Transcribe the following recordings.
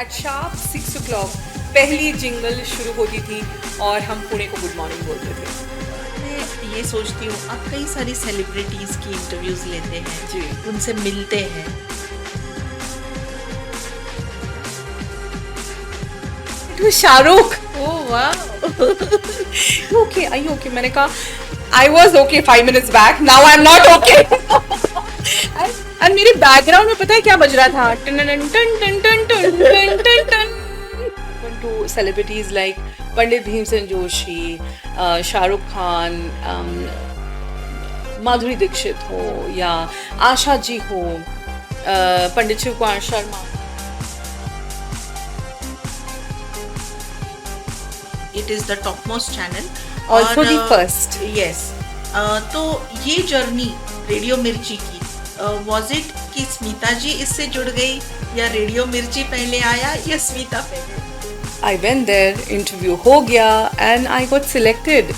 Eight sharp 6 o'clock पहली jingle शुरू होती थी और हम पुणे को गुड मॉर्निंग बोलते थे। मैं ये सोचती हूँ, आप कई सारी सेलिब्रिटीज की इंटरव्यूज लेते हैं, जी। उनसे मिलते हैं। It was Shahrukh. ओह वाह। Okay, I okay? मैंने कहा I was okay 5 minutes back, now I am not okay. And मेरे बैकग्राउंड में पता है क्या बज रहा था? टन टन टन टन टन टन टन टन टन। To celebrities like Pandit Bhimsen Joshi, Shahrukh Khan, Madhuri Dixit हो या आशा जी हो, Pandit Shiv Kumar Sharma. It is the top most channel. Also the first. Yes. तो ये जर्नी रेडियो मिर्ची की, वाज इट कि स्मिता जी इससे जुड़ गई, या रेडियो मिर्ची पहले आया या स्मिता पहले? I went there, interview हो गया and I got selected.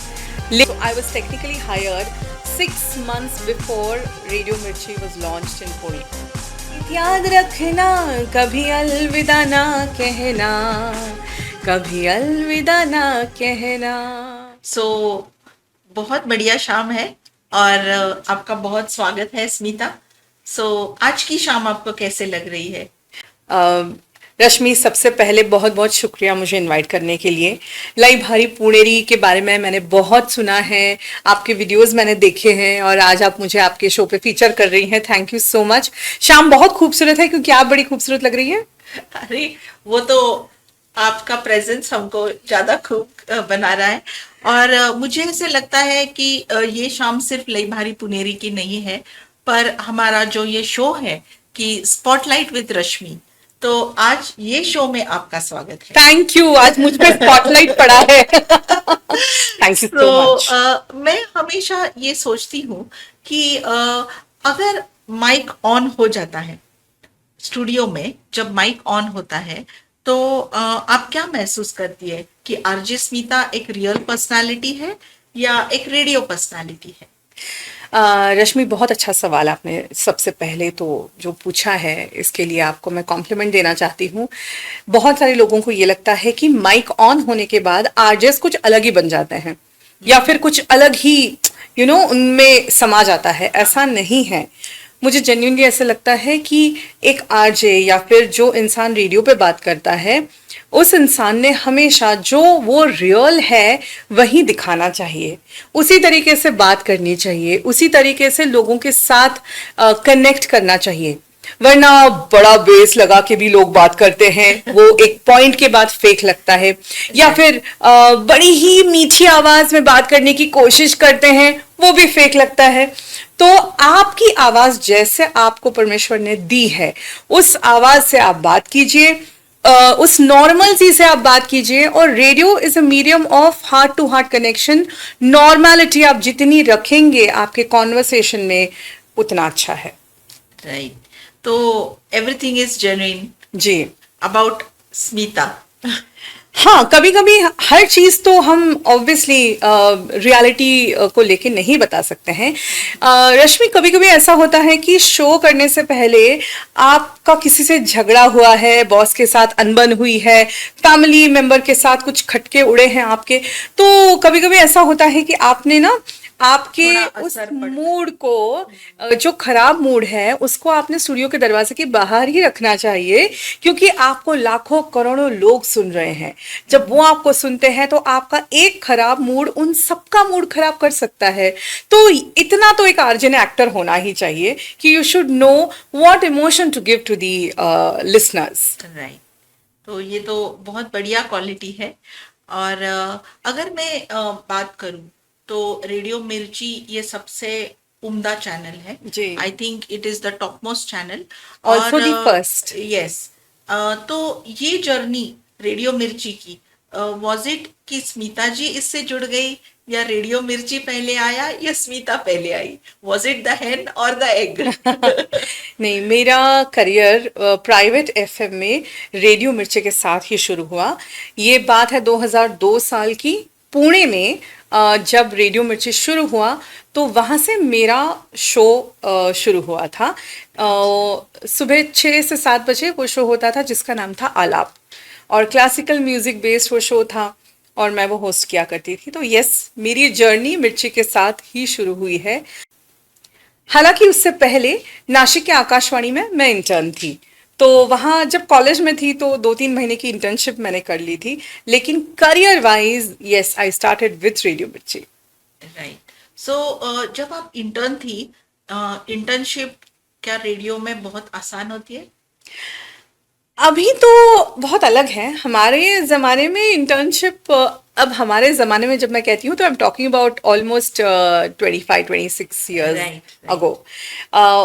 So I was technically hired 6 months before Radio Mirchi was launched in Pune. याद रखना कभी अलविदा ना कहना, कभी अलविदा ना कहना। सो बहुत बढ़िया शाम है और आपका बहुत स्वागत है स्मिता। सो आज की शाम आपको कैसे लग रही है? रश्मि, सबसे पहले बहुत बहुत शुक्रिया मुझे इनवाइट करने के लिए। लाई भारी पुणेरी के बारे में मैंने बहुत सुना है, आपके वीडियोस मैंने देखे हैं और आज आप मुझे आपके शो पे फीचर कर रही हैं। Thank you so much. शाम बहुत खूबसूरत है क्योंकि आप बड़ी खूबसूरत लग रही है। अरे वो तो आपका प्रेजेंस हमको ज्यादा खूब बना रहा है। और मुझे ऐसे लगता है कि ये शाम सिर्फ लई भारी पुनेरी की नहीं है, पर हमारा जो ये शो है कि स्पॉटलाइट विद रश्मि, तो आज ये शो में आपका स्वागत है। थैंक यू, आज मुझ पे स्पॉटलाइट पड़ा है। Thank you so much. मैं हमेशा ये सोचती हूँ कि अगर माइक ऑन हो जाता है स्टूडियो में, जब माइक ऑन होता है तो आप क्या महसूस करती है कि आरजे स्मिता एक रियल पर्सनालिटी है या एक रेडियो पर्सनालिटी है? रश्मि, बहुत अच्छा सवाल आपने सबसे पहले तो जो पूछा है, इसके लिए आपको मैं कॉम्प्लीमेंट देना चाहती हूँ। बहुत सारे लोगों को ये लगता है कि माइक ऑन होने के बाद आरजेस कुछ अलग ही बन जाते हैं या फिर कुछ अलग ही उनमें समा जाता है। ऐसा नहीं है। मुझे जेन्युइनली ऐसा लगता है कि एक आरजे या फिर जो इंसान रेडियो पे बात करता है, उस इंसान ने हमेशा जो वो रियल है वही दिखाना चाहिए, उसी तरीके से बात करनी चाहिए, उसी तरीके से लोगों के साथ कनेक्ट करना चाहिए। वरना बड़ा बेस लगा के भी लोग बात करते हैं, वो एक पॉइंट के बाद फेक लगता है। या फिर बड़ी ही मीठी आवाज में बात करने की कोशिश करते हैं, वो भी फेक लगता है। तो आपकी आवाज जैसे आपको परमेश्वर ने दी है, उस आवाज से आप बात कीजिए, उस नॉर्मल सी से आप बात कीजिए। और radio is a medium of heart to heart connection. Normality आप जितनी रखेंगे आपके कॉन्वर्सेशन में, उतना अच्छा है। राइट। तो everything is genuine ji. About Smita. हाँ, कभी कभी हर चीज तो हम ऑब्वियसली रियलिटी को लेके नहीं बता सकते हैं। रश्मि, कभी कभी ऐसा होता है कि शो करने से पहले आपका किसी से झगड़ा हुआ है, बॉस के साथ अनबन हुई है, फैमिली मेंबर के साथ कुछ खटके उड़े हैं आपके, तो कभी कभी ऐसा होता है कि आपने ना आपके उस मूड को, जो खराब मूड है उसको आपने स्टूडियो के दरवाजे के बाहर ही रखना चाहिए, क्योंकि आपको लाखों करोड़ों लोग सुन रहे हैं। जब वो आपको सुनते हैं तो आपका एक खराब मूड उन सबका मूड खराब कर सकता है। तो इतना तो एक आरजे ने एक्टर होना ही चाहिए कि you should know what emotion to give to the listeners. Right. तो ये तो बहुत बढ़िया क्वालिटी है। और अगर मैं बात करूं तो रेडियो मिर्ची ये सबसे उम्दा चैनल है। जी। I think it is the top most channel. Also the first. Yes. तो ये जर्नी रेडियो मिर्ची की, वाज इट कि स्मिता जी इससे जुड़ गई, या रेडियो मिर्ची पहले आया या स्मिता पहले आई? वाज इट द हेन और द एग? नहीं, मेरा करियर प्राइवेट एफएम में रेडियो मिर्ची के साथ ही शुरू हुआ। ये बात है 2002 साल की। पुणे में जब रेडियो मिर्ची शुरू हुआ तो वहाँ से मेरा शो शुरू हुआ था। सुबह 6 से 7 बजे वो शो होता था जिसका नाम था आलाप, और क्लासिकल म्यूजिक बेस्ड वो शो था और मैं वो होस्ट किया करती थी। तो यस, मेरी जर्नी मिर्ची के साथ ही शुरू हुई है। हालांकि उससे पहले नासिक के आकाशवाणी में मैं इंटर्न थी, तो वहाँ जब कॉलेज में थी तो 2-3 महीने की इंटर्नशिप मैंने कर ली थी। लेकिन career wise yes, I started with radio मिर्ची। राइट। सो जब आप इंटर्न थी, इंटर्नशिप क्या रेडियो में बहुत आसान होती है? अभी तो बहुत अलग है। हमारे ज़माने में इंटर्नशिप, अब हमारे ज़माने में जब मैं कहती हूँ तो I am talking about almost 25-26 years right, ago.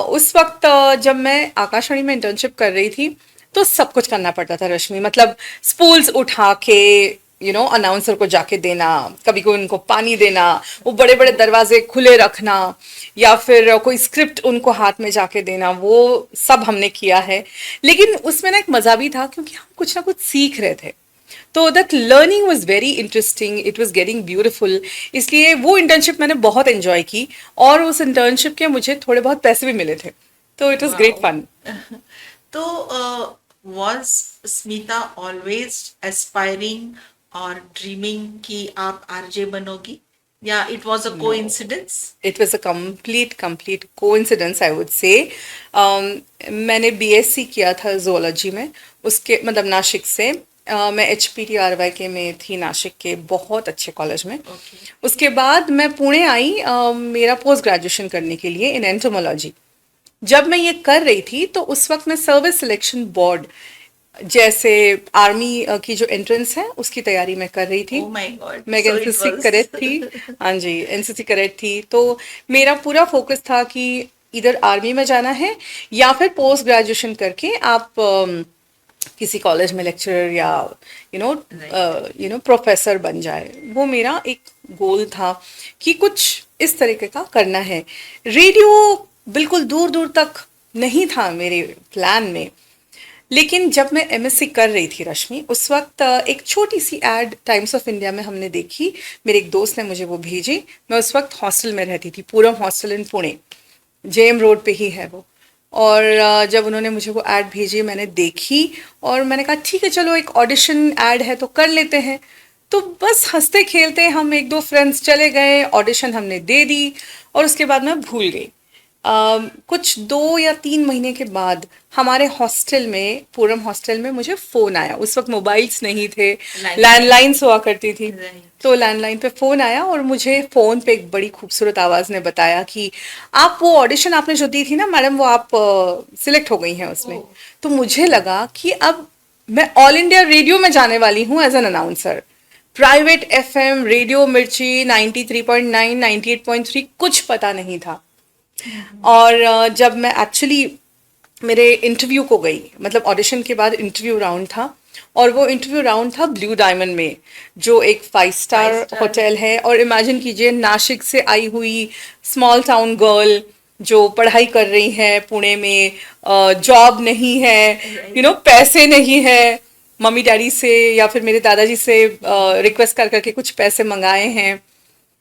उस वक्त जब मैं आकाशवाणी में इंटर्नशिप कर रही थी तो सब कुछ करना पड़ता था रश्मि। मतलब स्पूल्स उठा के अनाउंसर को जाके देना, कभी कोई उनको पानी देना, वो बड़े बड़े दरवाजे खुले रखना, या फिर कोई स्क्रिप्ट उनको हाथ में जाके देना, वो सब हमने किया है। लेकिन उसमें ना एक मज़ा भी था क्योंकि हम कुछ ना कुछ सीख रहे थे। तो that learning was very interesting, it was getting beautiful. इसलिए वो इंटर्नशिप मैंने बहुत एंजॉय की, और उस इंटर्नशिप के मुझे थोड़े बहुत पैसे भी मिले थे, तो it was great wow. Fun. तो वाज स्मिता ऑलवेज एस्पायरिंग और ड्रीमिंग कि आप आरजे बनोगी, या it was a coincidence? It was a complete coincidence, I would say. मैंने बीएससी किया था जोलॉजी में, उसके मतलब नासिक से। मैं HPTRY में थी, नासिक के बहुत अच्छे कॉलेज में। ओके। उसके बाद मैं पुणे आई मेरा पोस्ट ग्रेजुएशन करने के लिए इन एंटोमोलॉजी। जब मैं ये कर रही थी तो उस वक्त मैं सर्विस सिलेक्शन बोर्ड, जैसे आर्मी की जो एंट्रेंस है उसकी तैयारी मैं कर रही थी। ओ माय गॉड, मैं so it NCC was. Cadet थी। हाँ जी, एनसीसी कैडेट थी। तो मेरा पूरा फोकस था कि इधर आर्मी में जाना है या फिर पोस्ट ग्रेजुएशन करके आप किसी कॉलेज में लेक्चरर या यू नो राइट। प्रोफेसर बन जाए। वो मेरा एक गोल था कि कुछ इस तरीके का करना है। रेडियो बिल्कुल दूर दूर तक नहीं था मेरे प्लान में। लेकिन जब मैं एमएससी कर रही थी रश्मि, उस वक्त एक छोटी सी एड टाइम्स ऑफ इंडिया में हमने देखी। मेरे एक दोस्त ने मुझे वो भेजी। मैं उस वक्त हॉस्टल में रहती थी, पूरम हॉस्टल इन पुणे, जेएम रोड पे ही है वो। और जब उन्होंने मुझे वो ऐड भेजी मैंने देखी, और मैंने कहा ठीक है चलो, एक ऑडिशन ऐड है तो कर लेते हैं। तो बस हंसते खेलते हम एक दो फ्रेंड्स चले गए, ऑडिशन हमने दे दी, और उसके बाद मैं भूल गई। कुछ 2 या 3 महीने के बाद हमारे हॉस्टल में, पूरम हॉस्टल में, मुझे फ़ोन आया। उस वक्त मोबाइल्स नहीं थे, लैंडलाइन। लैंडलाइंस हुआ करती थी। राइट। तो लैंडलाइन पे फ़ोन आया और मुझे फ़ोन पे एक बड़ी खूबसूरत आवाज़ ने बताया कि आप वो ऑडिशन आपने जो दी थी ना मैडम, वो आप सिलेक्ट हो गई हैं ओ। उसमें। तो मुझे लगा कि अब मैं ऑल इंडिया रेडियो में जाने वाली हूँ as an announcer. Private FM, radio Mirchi 93.9, 98.3, कुछ पता नहीं था। और जब मैं एक्चुअली मेरे इंटरव्यू को गई, मतलब ऑडिशन के बाद इंटरव्यू राउंड था, और वो इंटरव्यू राउंड था ब्लू डायमंड में, जो एक 5 स्टार फाइव स्टार। होटल है। और इमेजिन कीजिए, नासिक से आई हुई स्मॉल टाउन गर्ल जो पढ़ाई कर रही है पुणे में, जॉब नहीं है, राइट। पैसे नहीं है, मम्मी डैडी से या फिर मेरे दादाजी से रिक्वेस्ट कर करके कुछ पैसे मंगाए हैं,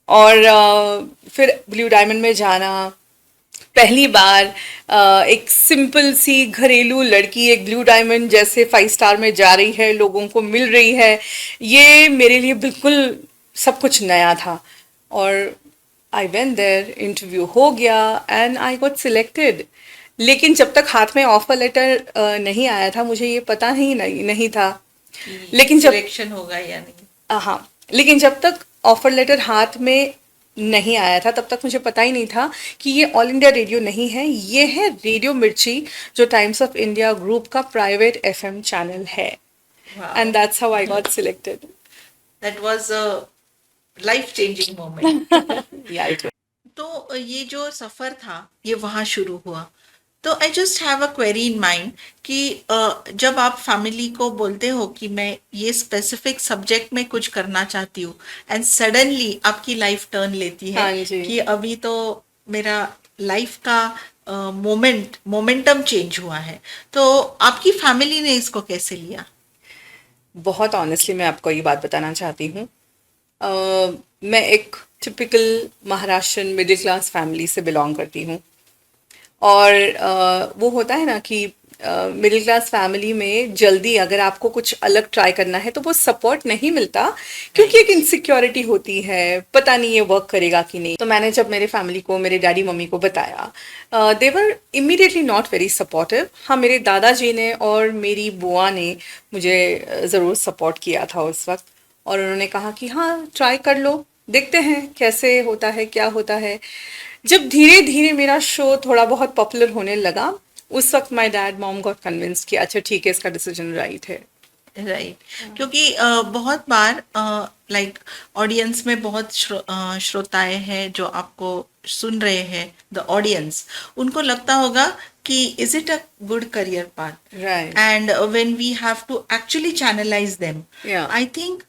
और फिर ब्लू डायमंड में जाना। पहली बार एक सिंपल सी घरेलू लड़की एक ब्लू डायमंड जैसे 5 स्टार में जा रही है, लोगों को मिल रही है, ये मेरे लिए बिल्कुल सब कुछ नया था। और आई वेंट देयर, इंटरव्यू हो गया एंड आई गॉट सिलेक्टेड। लेकिन जब तक हाथ में ऑफर लेटर नहीं आया था, मुझे ये पता ही नहीं था। कि लेकिन जब सिलेक्शन होगा या नहीं। हाँ, लेकिन जब तक ऑफर लेटर हाथ में नहीं आया था तब तक मुझे पता ही नहीं था कि ये ऑल इंडिया रेडियो नहीं है, ये है रेडियो मिर्ची, जो टाइम्स ऑफ इंडिया ग्रुप का प्राइवेट एफएम चैनल है। And wow. That's how I got selected. That was a life changing moment. या इट तो ये जो सफर था ये वहां शुरू हुआ। तो I just have a query in mind कि जब आप फैमिली को बोलते हो कि मैं ये स्पेसिफिक सब्जेक्ट में कुछ करना चाहती हूँ, एंड सडनली आपकी लाइफ टर्न लेती है हाँ जी, कि अभी तो मेरा लाइफ का मोमेंटम चेंज हुआ है, तो आपकी फैमिली ने इसको कैसे लिया? बहुत ऑनेस्टली मैं आपको ये बात बताना चाहती हूँ। मैं एक typical Maharashtrian middle class family से बिलोंग करती हूँ। और वो होता है ना कि मिडिल क्लास फैमिली में जल्दी अगर आपको कुछ अलग ट्राई करना है तो वो सपोर्ट नहीं मिलता, क्योंकि एक इनसिक्योरिटी होती है, पता नहीं ये वर्क करेगा कि नहीं। तो मैंने जब मेरे फैमिली को, मेरे डैडी मम्मी को बताया, दे वर इमीडिएटली नॉट वेरी सपोर्टिव। हाँ, मेरे दादाजी ने और मेरी बुआ ने मुझे ज़रूर सपोर्ट किया था उस वक्त, और उन्होंने कहा कि हाँ ट्राई कर लो, देखते हैं कैसे होता है, क्या होता है। जब धीरे धीरे मेरा शो थोड़ा बहुत पॉपुलर होने लगा, उस वक्त my dad mom got convinced कि अच्छा ठीक है, इसका डिसीजन राइट है। राइट। क्योंकि बहुत बार लाइक ऑडियंस में बहुत श्रोताएं हैं जो आपको सुन रहे हैं, द ऑडियंस, उनको लगता होगा कि is it a good career path, right. And when we have to actually channelize them, या आई थिंक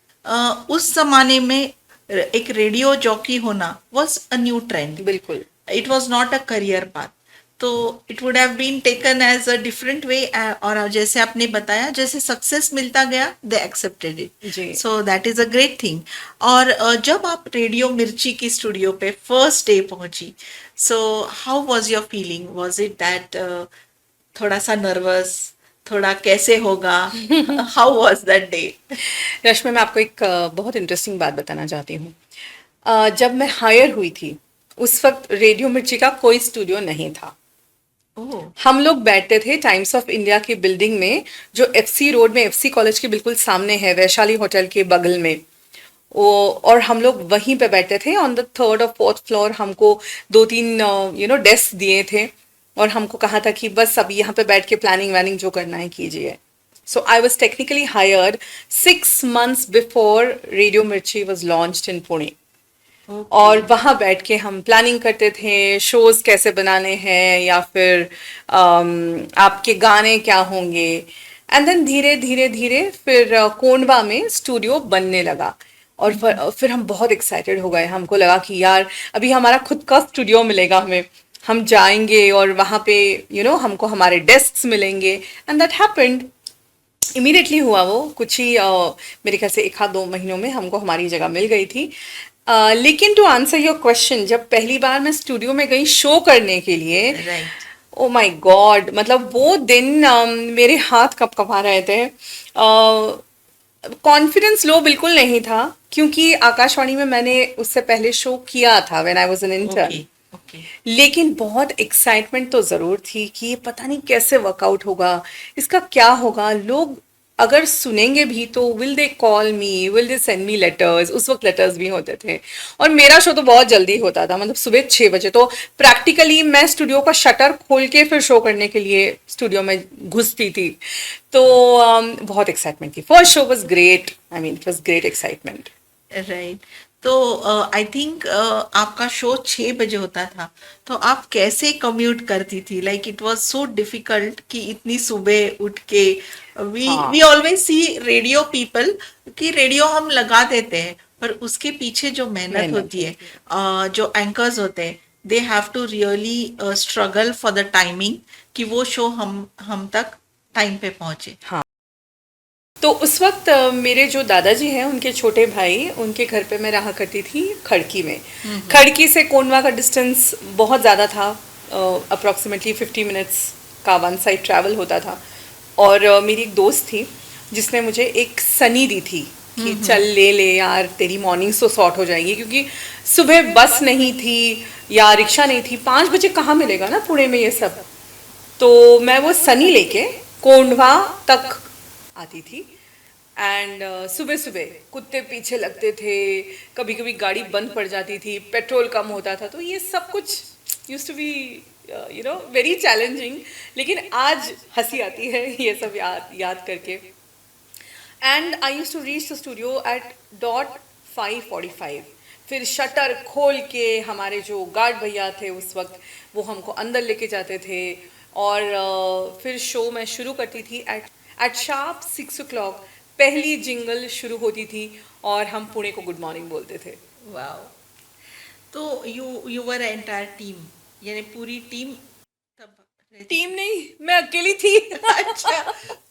उस जमाने में एक रेडियो जॉकी होना वाज अ न्यू ट्रेंड, बिल्कुल। it was not a career path, तो it would have been taken as a different way, और जैसे आपने बताया, जैसे सक्सेस मिलता गया they accepted it, ji. so that is a great thing। और जब आप रेडियो मिर्ची की स्टूडियो पे फर्स्ट डे पहुंची, so how was your feeling, was it that थोड़ा सा नर्वस, थोड़ा कैसे होगा, how was that day? रश्मि, मैं आपको एक बहुत इंटरेस्टिंग बात बताना चाहती हूँ। जब मैं हायर हुई थी, उस वक्त रेडियो मिर्ची का कोई स्टूडियो नहीं था। ओह। हम लोग बैठते थे टाइम्स ऑफ इंडिया की बिल्डिंग में, जो एफसी रोड में, एफसी कॉलेज के बिल्कुल सामने है, वैशाली होटल के बगल में। वो, और हम लोग वहीं पे बैठते थे ऑन द थर्ड और फोर्थ फ्लोर। हमको दो तीन डेस्क दिए थे, और हमको कहा था कि बस अब यहाँ पे बैठ के प्लानिंग वैनिंग जो करना है कीजिए। So I was technically hired 6 months before Radio Mirchi was launched in Pune. और वहाँ बैठ के हम प्लानिंग करते थे, शोज कैसे बनाने हैं, या फिर आपके गाने क्या होंगे। एंड देन धीरे धीरे धीरे फिर कोंडवा में स्टूडियो बनने लगा, और फिर हम बहुत एक्साइटेड हो गए। हमको लगा कि यार अभी हमारा खुद का स्टूडियो मिलेगा हमें, हम जाएंगे और वहाँ पे हमको हमारे डेस्क मिलेंगे। And that happened. इमीडिएटली हुआ वो, कुछ ही मेरे ख्याल से 1 आध 2 महीनों में हमको हमारी जगह मिल गई थी। लेकिन टू आंसर योर क्वेश्चन, जब पहली बार मैं स्टूडियो में गई शो करने के लिए, राइट। ओ माय गॉड, मतलब वो दिन मेरे हाथ कप कपा रहे थे। कॉन्फिडेंस लो बिल्कुल नहीं था, क्योंकि आकाशवाणी में मैंने उससे पहले शो किया था when I was an okay. Intern. Okay. लेकिन बहुत एक्साइटमेंट तो ज़रूर थी कि ये पता नहीं कैसे वर्कआउट होगा, इसका क्या होगा, लोग अगर सुनेंगे भी तो will they call me, will they send me letters. उस वक्त लेटर्स भी होते थे, और मेरा शो तो बहुत जल्दी होता था, मतलब सुबह 6 बजे। तो प्रैक्टिकली मैं स्टूडियो का शटर खोल के फिर शो करने के लिए स्टूडियो में घुसती थी। तो बहुत एक्साइटमेंट थी। First show was great, I mean it was great excitement. Right. तो आई थिंक आपका शो 6 बजे होता था, तो आप कैसे कम्यूट करती थी? Like it was so difficult कि इतनी सुबह उठ के, वी हाँ। ऑलवेज सी रेडियो पीपल कि रेडियो हम लगा देते हैं, पर उसके पीछे जो मेहनत मेहनत होती है, होती है। जो एंकर्स होते हैं, they have to really struggle for the timing कि वो शो हम तक टाइम पे पहुंचे। हाँ। तो उस वक्त मेरे जो दादाजी हैं, उनके छोटे भाई, उनके घर पे मैं रहा करती थी खड़की में। खड़की से कोंडवा का डिस्टेंस बहुत ज़्यादा था, अप्रॉक्सीमेटली 50 मिनट्स का वन साइड ट्रैवल होता था। और मेरी एक दोस्त थी जिसने मुझे एक सनी दी थी कि चल ले ले यार, तेरी मॉर्निंग्स तो सॉर्ट हो जाएंगी, क्योंकि सुबह बस नहीं थी या रिक्शा नहीं थी। 5 बजे कहाँ मिलेगा ना पुणे में ये सब। तो मैं वो सनी लेके कोंडवा तक आती थी। एंड सुबह सुबह कुत्ते पीछे लगते थे, कभी कभी गाड़ी बंद पड़ जाती थी, पेट्रोल कम होता था। तो ये सब कुछ use to be very challenging. लेकिन आज हंसी आती है ये सब याद याद करके। And I use to reach the studio at dot 5:45। फिर शटर खोल के हमारे जो गार्ड भैया थे उस वक्त, वो हमको अंदर लेके जाते थे। और फिर शो मैं शुरू करती थी एट शार्प 6 o'clock। पहली जिंगल शुरू होती थी और हम पुणे को गुड मॉर्निंग बोलते थे। वाओ। तो you you were entire team, यानी पूरी टीम तब टीम नहीं, मैं अकेली थी। अच्छा,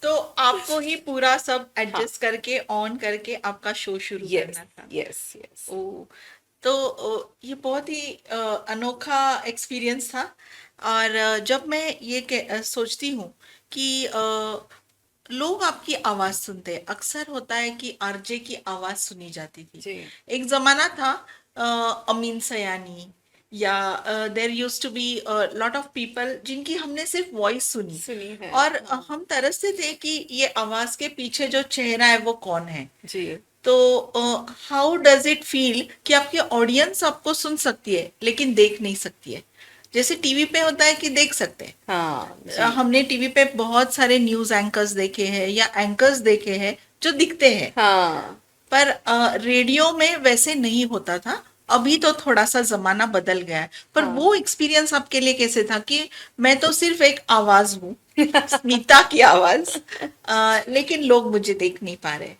तो आपको ही पूरा सब हाँ, एडजस्ट करके ऑन करके आपका शो शुरू यस करना था। Yes yes. ओ, तो ये बहुत ही अनोखा एक्सपीरियंस था। और जब मैं ये सोचती हूँ कि लोग आपकी आवाज सुनते हैं, अक्सर होता है कि आरजे की आवाज सुनी जाती थी। जी, एक जमाना था अमीन सयानी, या there used to be lot of people जिनकी हमने सिर्फ वॉइस सुनी, सुनी है, और हाँ। हम तरसते थे कि ये आवाज के पीछे जो चेहरा है वो कौन है। जी, तो हाउ डज इट फील कि आपकी ऑडियंस आपको सुन सकती है लेकिन देख नहीं सकती है? जैसे टीवी पे होता है कि देख सकते हैं। हाँ, जी, हमने टीवी पे बहुत सारे न्यूज एंकर्स देखे हैं या एंकर्स देखे हैं जो दिखते हैं, हाँ, पर रेडियो में वैसे नहीं होता था। अभी तो थोड़ा सा जमाना बदल गया है, पर हाँ। वो एक्सपीरियंस आपके लिए कैसे था कि मैं तो सिर्फ एक आवाज हूँ, स्मिता की आवाज, लेकिन लोग मुझे देख नहीं पा रहे।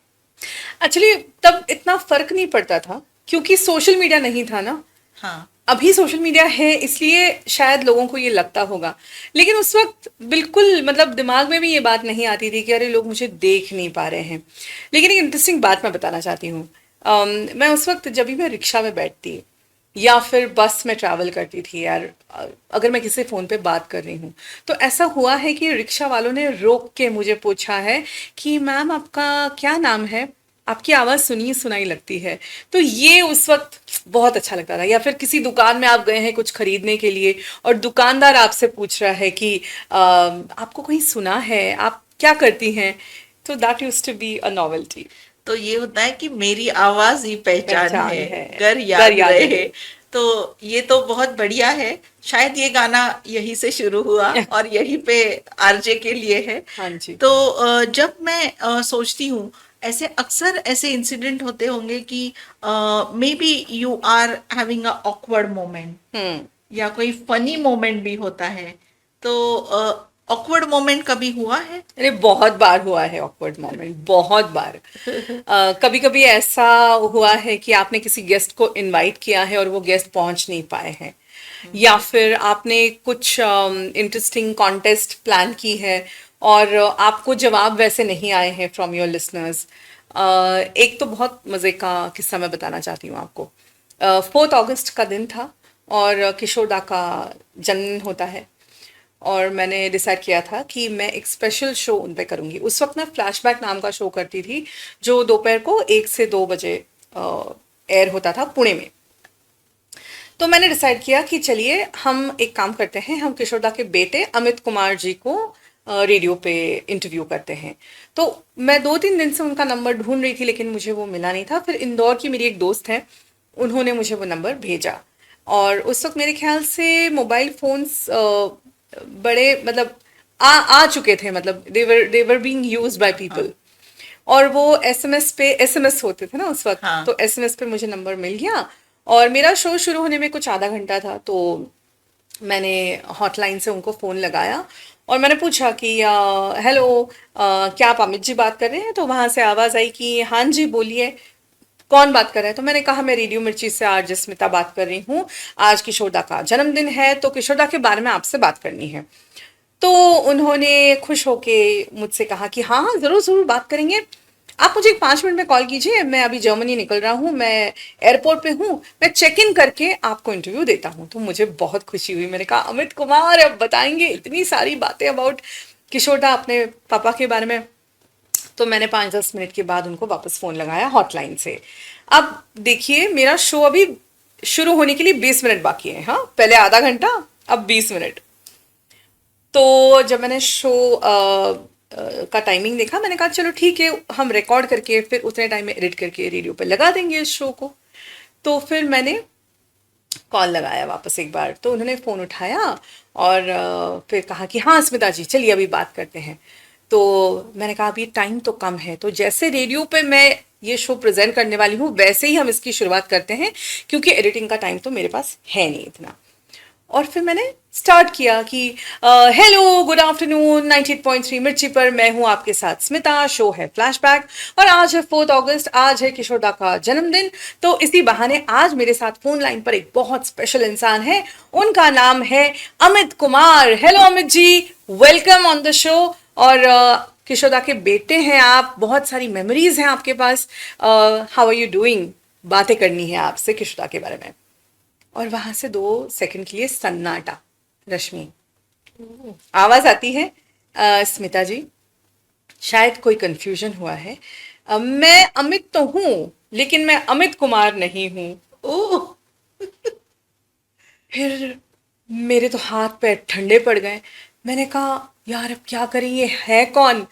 एक्चुअली तब इतना फर्क नहीं पड़ता था क्योंकि सोशल मीडिया नहीं था ना। हाँ, अभी सोशल मीडिया है इसलिए शायद लोगों को ये लगता होगा, लेकिन उस वक्त बिल्कुल मतलब दिमाग में भी ये बात नहीं आती थी कि अरे लोग मुझे देख नहीं पा रहे हैं। लेकिन एक इंटरेस्टिंग बात मैं बताना चाहती हूँ। मैं उस वक्त जब भी मैं रिक्शा में बैठती या फिर बस में ट्रैवल करती थी यार, अगर मैं किसी फ़ोन पे बात कर रही हूँ तो ऐसा हुआ है कि रिक्शा वालों ने रोक के मुझे पूछा है कि मैम आपका क्या नाम है, आपकी आवाज़ सुनी सुनाई लगती है। तो ये उस वक्त बहुत अच्छा लगता था। या फिर किसी दुकान में आप गए हैं कुछ खरीदने के लिए और दुकानदार आपसे पूछ रहा है कि आपको कहीं सुना है, आप क्या करती हैं। तो that use to be a novelty. तो ये होता है कि मेरी आवाज ही पहचान पहचान है, है, गर गर याद याद रहे। रहे। तो ये तो बहुत बढ़िया है। शायद ये गाना यहीं से शुरू हुआ और यहीं पे आरजे के लिए है। हाँ जी। तो जब मैं सोचती हूँ, ऐसे अक्सर ऐसे इंसिडेंट होते होंगे कि may be you are having a awkward moment, hmm. या कोई फनी मोमेंट भी होता है। तो ऑकवर्ड मोमेंट कभी हुआ है? अरे बहुत बार हुआ है ऑकवर्ड मोमेंट, बहुत बार। कभी कभी ऐसा हुआ है कि आपने किसी गेस्ट को इनवाइट किया है और वो गेस्ट पहुंच नहीं पाए हैं, या फिर आपने कुछ इंटरेस्टिंग कॉन्टेस्ट प्लान की है और आपको जवाब वैसे नहीं आए हैं फ्रॉम योर लिसनर्स। एक तो बहुत मज़े का किस्सा मैं बताना चाहती हूँ आपको। 4 अगस्त का दिन था और किशोरदा का जन्मदिन होता है, और मैंने डिसाइड किया था कि मैं एक स्पेशल शो उन पे करूँगी। उस वक्त मैं फ्लैशबैक नाम का शो करती थी जो दोपहर को 1 से 2 बजे एयर होता था पुणे में। तो मैंने डिसाइड किया कि चलिए हम एक काम करते हैं, हम किशोरदा के बेटे अमित कुमार जी को रेडियो पे इंटरव्यू करते हैं। तो मैं 2-3 दिन से उनका नंबर ढूंढ रही थी लेकिन मुझे वो मिला नहीं था। फिर इंदौर की मेरी एक दोस्त है, उन्होंने मुझे वो नंबर भेजा। और उस वक्त मेरे ख्याल से मोबाइल फोन्स बड़े मतलब आ चुके थे, मतलब they were being used by people. हाँ, और वो एसएमएस पे एसएमएस होते थे ना उस वक्त, हाँ। तो एसएमएस पे मुझे नंबर मिल गया। और मेरा शो शुरू होने में कुछ आधा घंटा था, तो मैंने हॉटलाइन से उनको फ़ोन लगाया और मैंने पूछा कि हेलो, क्या आप अमित जी बात कर रहे हैं? तो वहाँ से आवाज़ आई कि हाँ जी बोलिए, कौन बात कर रहा है? तो मैंने कहा मैं रेडियो मिर्ची से आरजे स्मिता बात कर रही हूँ, आज किशोरदा का जन्मदिन है तो किशोरदा के बारे में आपसे बात करनी है। तो उन्होंने खुश होके मुझसे कहा कि हाँ हाँ ज़रूर ज़रूर बात करेंगे, आप मुझे 5 मिनट में कॉल कीजिए, मैं अभी जर्मनी निकल रहा हूँ, मैं एयरपोर्ट पे हूँ, मैं चेक इन करके आपको इंटरव्यू देता हूँ। तो मुझे बहुत खुशी हुई, मैंने कहा अमित कुमार अब बताएंगे इतनी सारी बातें अबाउट किशोरदा अपने पापा के बारे में। तो मैंने 5-10 मिनट के बाद उनको वापस फ़ोन लगाया हॉटलाइन से। अब देखिए मेरा शो अभी शुरू होने के लिए 20 मिनट बाकी है, हाँ पहले आधा घंटा, अब 20 मिनट। तो जब मैंने शो का टाइमिंग देखा, मैंने कहा चलो ठीक है, हम रिकॉर्ड करके फिर उतने टाइम में एडिट करके रेडियो पर लगा देंगे इस शो को। तो फिर मैंने कॉल लगाया वापस एक बार, तो उन्होंने फ़ोन उठाया और फिर कहा कि हाँ स्मिता जी चलिए अभी बात करते हैं। तो मैंने कहा अभी टाइम तो कम है, तो जैसे रेडियो पे मैं ये शो प्रेजेंट करने वाली हूँ वैसे ही हम इसकी शुरुआत करते हैं क्योंकि एडिटिंग का टाइम तो मेरे पास है नहीं इतना। और फिर मैंने स्टार्ट किया कि हेलो गुड आफ्टरनून 98.3 मिर्ची पर मैं हूं आपके साथ स्मिता, शो है फ्लैशबैक और आज है 4 अगस्त, आज है किशोरदा का जन्मदिन। तो इसी बहाने आज मेरे साथ फोन लाइन पर एक बहुत स्पेशल इंसान है, उनका नाम है Amit Kumar. Hello Amit ji, welcome on the show. और किशोरदा के बेटे हैं आप, बहुत सारी मेमोरीज हैं आपके पास। How are you doing? बातें करनी है आपसे किशोरदा के बारे में। और वहां से 2 सेकंड के लिए सन्नाटा। रश्मि, आवाज आती है? स्मिता जी, शायद कोई कंफ्यूजन हुआ है। मैं अमित तो हूं, लेकिन मैं अमित कुमार नहीं हूं। ओह। फिर मेरे तो हाथ पैर ठंडे पड़ गए। मैंने कहा यार अब क्या करें, ये है कौन?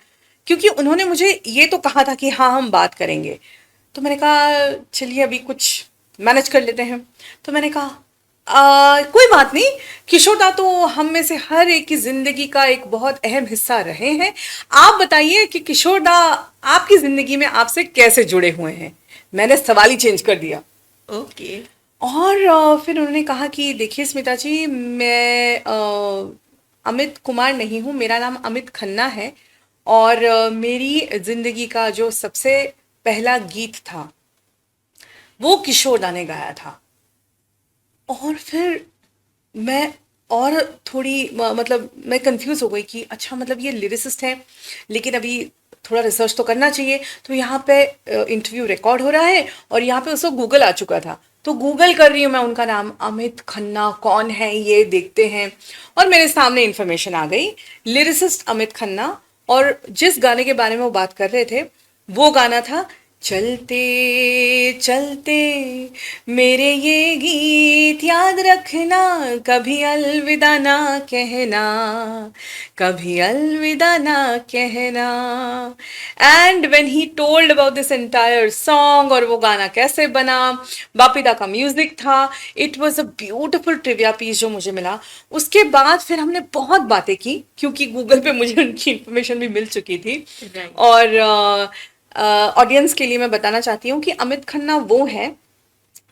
क्योंकि उन्होंने मुझे ये तो कहा था कि हाँ हम बात करेंगे। तो मैंने कहा चलिए अभी कुछ मैनेज कर लेते हैं। तो मैंने कहा कोई बात नहीं, किशोरदा तो हम में से हर एक की जिंदगी का एक बहुत अहम हिस्सा रहे हैं। आप बताइए कि किशोरदा आपकी जिंदगी में आपसे कैसे जुड़े हुए हैं। मैंने सवाल ही चेंज कर दिया। ओके। और फिर उन्होंने कहा कि देखिए स्मिता जी, मैं अमित कुमार नहीं हूँ, मेरा नाम अमित खन्ना है। और मेरी जिंदगी का जो सबसे पहला गीत था वो किशोरदा ने गाया था। और फिर मैं और थोड़ी मतलब मैं कंफ्यूज हो गई कि अच्छा मतलब ये लिरिसिस्ट है, लेकिन अभी थोड़ा रिसर्च तो करना चाहिए। तो यहाँ पे इंटरव्यू रिकॉर्ड हो रहा है और यहाँ पे उसको गूगल आ चुका था। तो गूगल कर रही हूँ मैं उनका नाम, अमित खन्ना कौन है ये देखते हैं। और मेरे सामने इंफॉर्मेशन आ गई, लिरिसिस्ट अमित खन्ना। और जिस गाने के बारे में वो बात कर रहे थे वो गाना था चलते चलते मेरे ये गीत याद रखना, कभी अलविदा ना कहना, कभी अलविदा ना कहना। And when he told about this entire song और वो गाना कैसे बना, बापिदा का म्यूजिक था, it was a beautiful trivia piece जो मुझे मिला। उसके बाद फिर हमने बहुत बातें की क्योंकि गूगल पे मुझे उनकी इंफॉर्मेशन भी मिल चुकी थी। राइट। और ऑडियंस के लिए मैं बताना चाहती हूँ कि अमित खन्ना वो है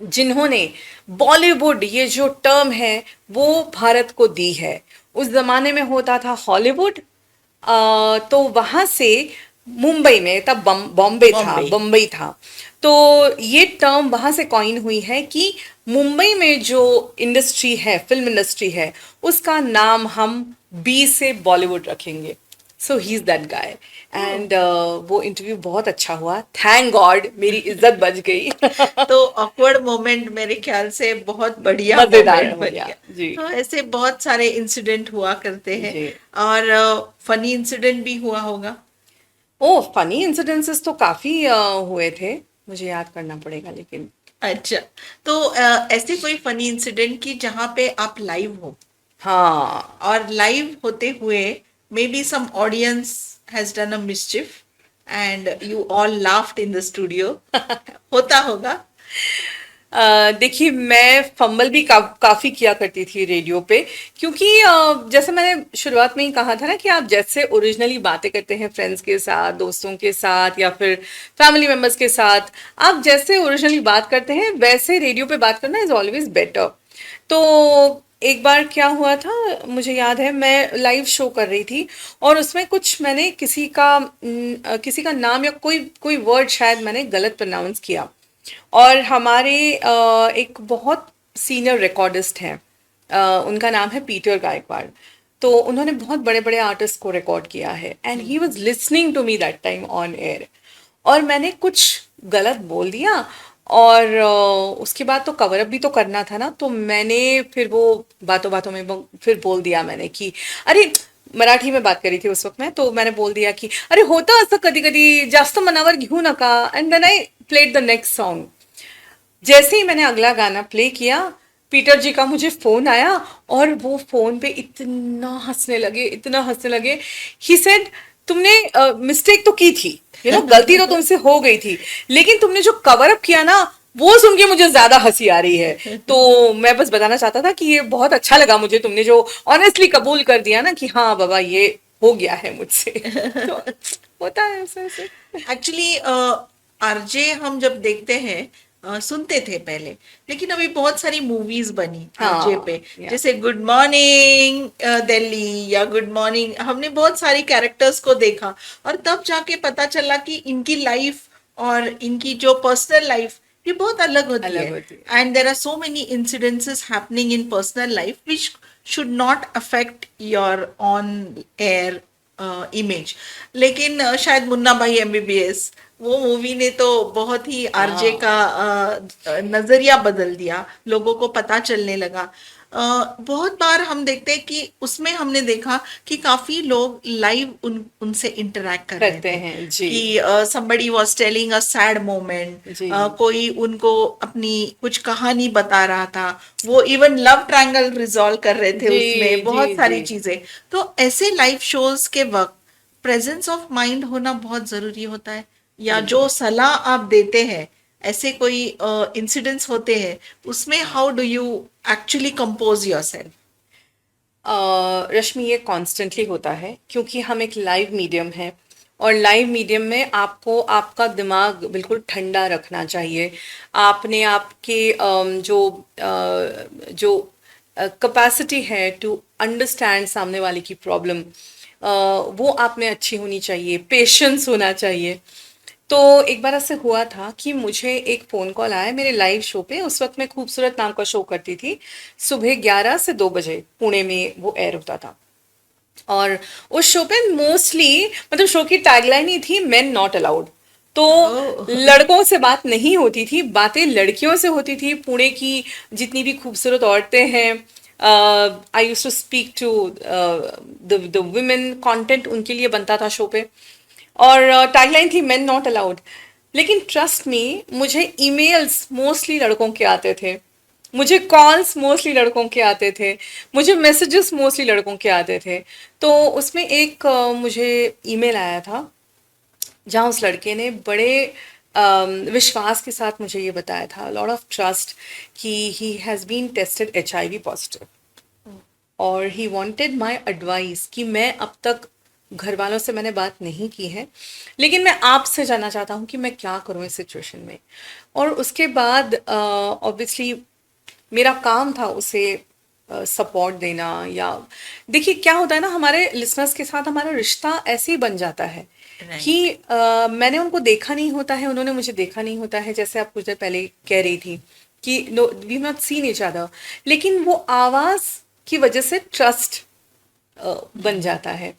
जिन्होंने बॉलीवुड ये जो टर्म है वो भारत को दी है। उस जमाने में होता था हॉलीवुड, तो वहां से मुंबई में तब बॉम्बे था, बॉम्बे। बम्बई था। तो ये टर्म वहां से कॉइन हुई है कि मुंबई में जो इंडस्ट्री है, फिल्म इंडस्ट्री है, उसका नाम हम बी से बॉलीवुड रखेंगे। So he is that guy. And वो इंटरव्यू बहुत अच्छा हुआ, थैंक गॉड मेरी इज्जत बच गई। तो ऑकवर्ड मोमेंट मेरे ख्याल से बहुत बढ़िया मजेदार मोमेंट हो बन गया गया। जी। तो ऐसे बहुत सारे इंसिडेंट हुआ करते हैं। जी। और फनी इंसिडेंट भी हुआ होगा। ओ फनी इंसिडेंसेस तो काफी हुए थे, मुझे याद करना पड़ेगा लेकिन। अच्छा। तो ऐसे कोई फनी इंसिडेंट की जहां पे आप लाइव हो, हाँ। और लाइव होते हुए maybe some audience has done a mischief and you all laughed in the studio, होता होगा। देखिए मैं फंबल भी काफी किया करती थी रेडियो पे, क्योंकि जैसे मैंने शुरुआत में ही कहा था ना कि आप जैसे ओरिजिनली बातें करते हैं फ्रेंड्स के साथ, दोस्तों के साथ या फिर फैमिली मेंबर्स के साथ, आप जैसे ओरिजिनली बात करते हैं वैसे रेडियो पे बात करना इज ऑलवेज बेटर। तो एक बार क्या हुआ था मुझे याद है, मैं लाइव शो कर रही थी और उसमें कुछ मैंने किसी का नाम या कोई कोई वर्ड शायद मैंने गलत प्रोनाउंस किया। और हमारे एक बहुत सीनियर रिकॉर्डिस्ट हैं, उनका नाम है पीटर गायकवाड़। तो उन्होंने बहुत बड़े बड़े आर्टिस्ट को रिकॉर्ड किया है and he was listening to me that time on air. और मैंने कुछ गलत बोल दिया और उसके बाद तो कवर अप भी तो करना था ना, तो मैंने फिर वो बातों बातों में फिर बोल दिया मैंने कि अरे, मराठी में बात करी थी उस वक्त मैं, तो मैंने बोल दिया कि अरे होतं असं कधी कधी, जास्त मनावर घेऊ नका। And then I played the next song. जैसे ही मैंने अगला गाना प्ले किया, पीटर जी का मुझे फोन आया और वो फोन पे इतना हंसने लगे, इतना हंसने लगे। ही सेड तुमने मिस्टेक तो की थी, गलती तो तुमसे हो गई थी, लेकिन तुमने जो कवर अप किया ना वो सुन के मुझे ज्यादा हंसी आ रही है। तो मैं बस बताना चाहता था कि ये बहुत अच्छा लगा मुझे, तुमने जो ऑनेस्टली कबूल कर दिया ना कि हाँ बाबा ये हो गया है मुझसे। तो होता है ऐसे ऐसे। एक्चुअली आरजे हम जब देखते हैं सुनते थे पहले, लेकिन अभी बहुत सारी मूवीज बनी आरजे हाँ पे, या जैसे गुड मॉर्निंग दिल्ली या गुड मॉर्निंग, हमने बहुत सारी कैरेक्टर्स को देखा और तब जाके पता चला कि इनकी लाइफ और इनकी जो पर्सनल लाइफ ये बहुत अलग होती अलग है। होती है। And there are so many इncidences happening in personal life which should not affect your on air image. लेकिन शायद मुन्ना भाई एमबीबीएस वो मूवी ने तो बहुत ही आरजे हाँ का नजरिया बदल दिया, लोगों को पता चलने लगा। बहुत बार हम देखते हैं कि उसमें हमने देखा कि काफी लोग लाइव उनसे इंटरेक्ट कर रहे करते थे हैं जी। कि somebody was telling a sad moment, जी कोई उनको अपनी कुछ कहानी बता रहा था, वो इवन लव ट्रायंगल रिजॉल्व कर रहे थे जी उसमें, जी बहुत जी। सारी चीजें। तो ऐसे लाइव शोज के वक्त प्रेजेंस ऑफ माइंड होना बहुत जरूरी होता है, या जो बिल्कुल। सलाह आप देते हैं, ऐसे कोई इंसिडेंट्स होते हैं उसमें how do you actually compose yourself? Rashmi ये कॉन्स्टेंटली होता है क्योंकि हम एक लाइव मीडियम है, और लाइव मीडियम में आपको आपका दिमाग बिल्कुल ठंडा रखना चाहिए। आपने आपके जो कैपेसिटी है टू अंडरस्टैंड सामने वाले की प्रॉब्लम, वो आप में अच्छी होनी चाहिए, पेशेंस होना चाहिए। तो एक बार ऐसे हुआ था कि मुझे एक फ़ोन कॉल आया मेरे लाइव शो पे। उस वक्त मैं खूबसूरत नाम का शो करती थी, सुबह 11 से 2 बजे पुणे में वो एयर होता था। और उस शो पे मोस्टली मतलब शो की टैगलाइन ही थी मेन नॉट अलाउड। तो ओह। लड़कों से बात नहीं होती थी, बातें लड़कियों से होती थी। पुणे की जितनी भी खूबसूरत औरतें हैं, I use to speak to the women, content उनके लिए बनता था शो पे। और टैगलाइन थी मेन नॉट अलाउड। लेकिन ट्रस्ट मी, मुझे ईमेल्स मोस्टली लड़कों के आते थे, मुझे कॉल्स मोस्टली लड़कों के आते थे, मुझे मैसेजेस मोस्टली लड़कों के आते थे। तो उसमें एक मुझे ईमेल आया था जहाँ उस लड़के ने बड़े विश्वास के साथ मुझे ये बताया था, लॉट ऑफ ट्रस्ट, कि he has been tested HIV positive, और ही वांटेड माय एडवाइस कि मैं अब तक घर वालों से मैंने बात नहीं की है, लेकिन मैं आपसे जानना चाहता हूँ कि मैं क्या करूँ इस सिचुएशन में। और उसके बाद ऑब्वियसली मेरा काम था उसे सपोर्ट देना। या देखिए क्या होता है ना, हमारे लिसनर्स के साथ हमारा रिश्ता ऐसे ही बन जाता है कि राइट। मैंने उनको देखा नहीं होता है, उन्होंने मुझे देखा नहीं होता है। जैसे आप कुछ देर पहले कह रही थी कि we not seen each other, लेकिन वो आवाज़ की वजह से ट्रस्ट बन जाता है।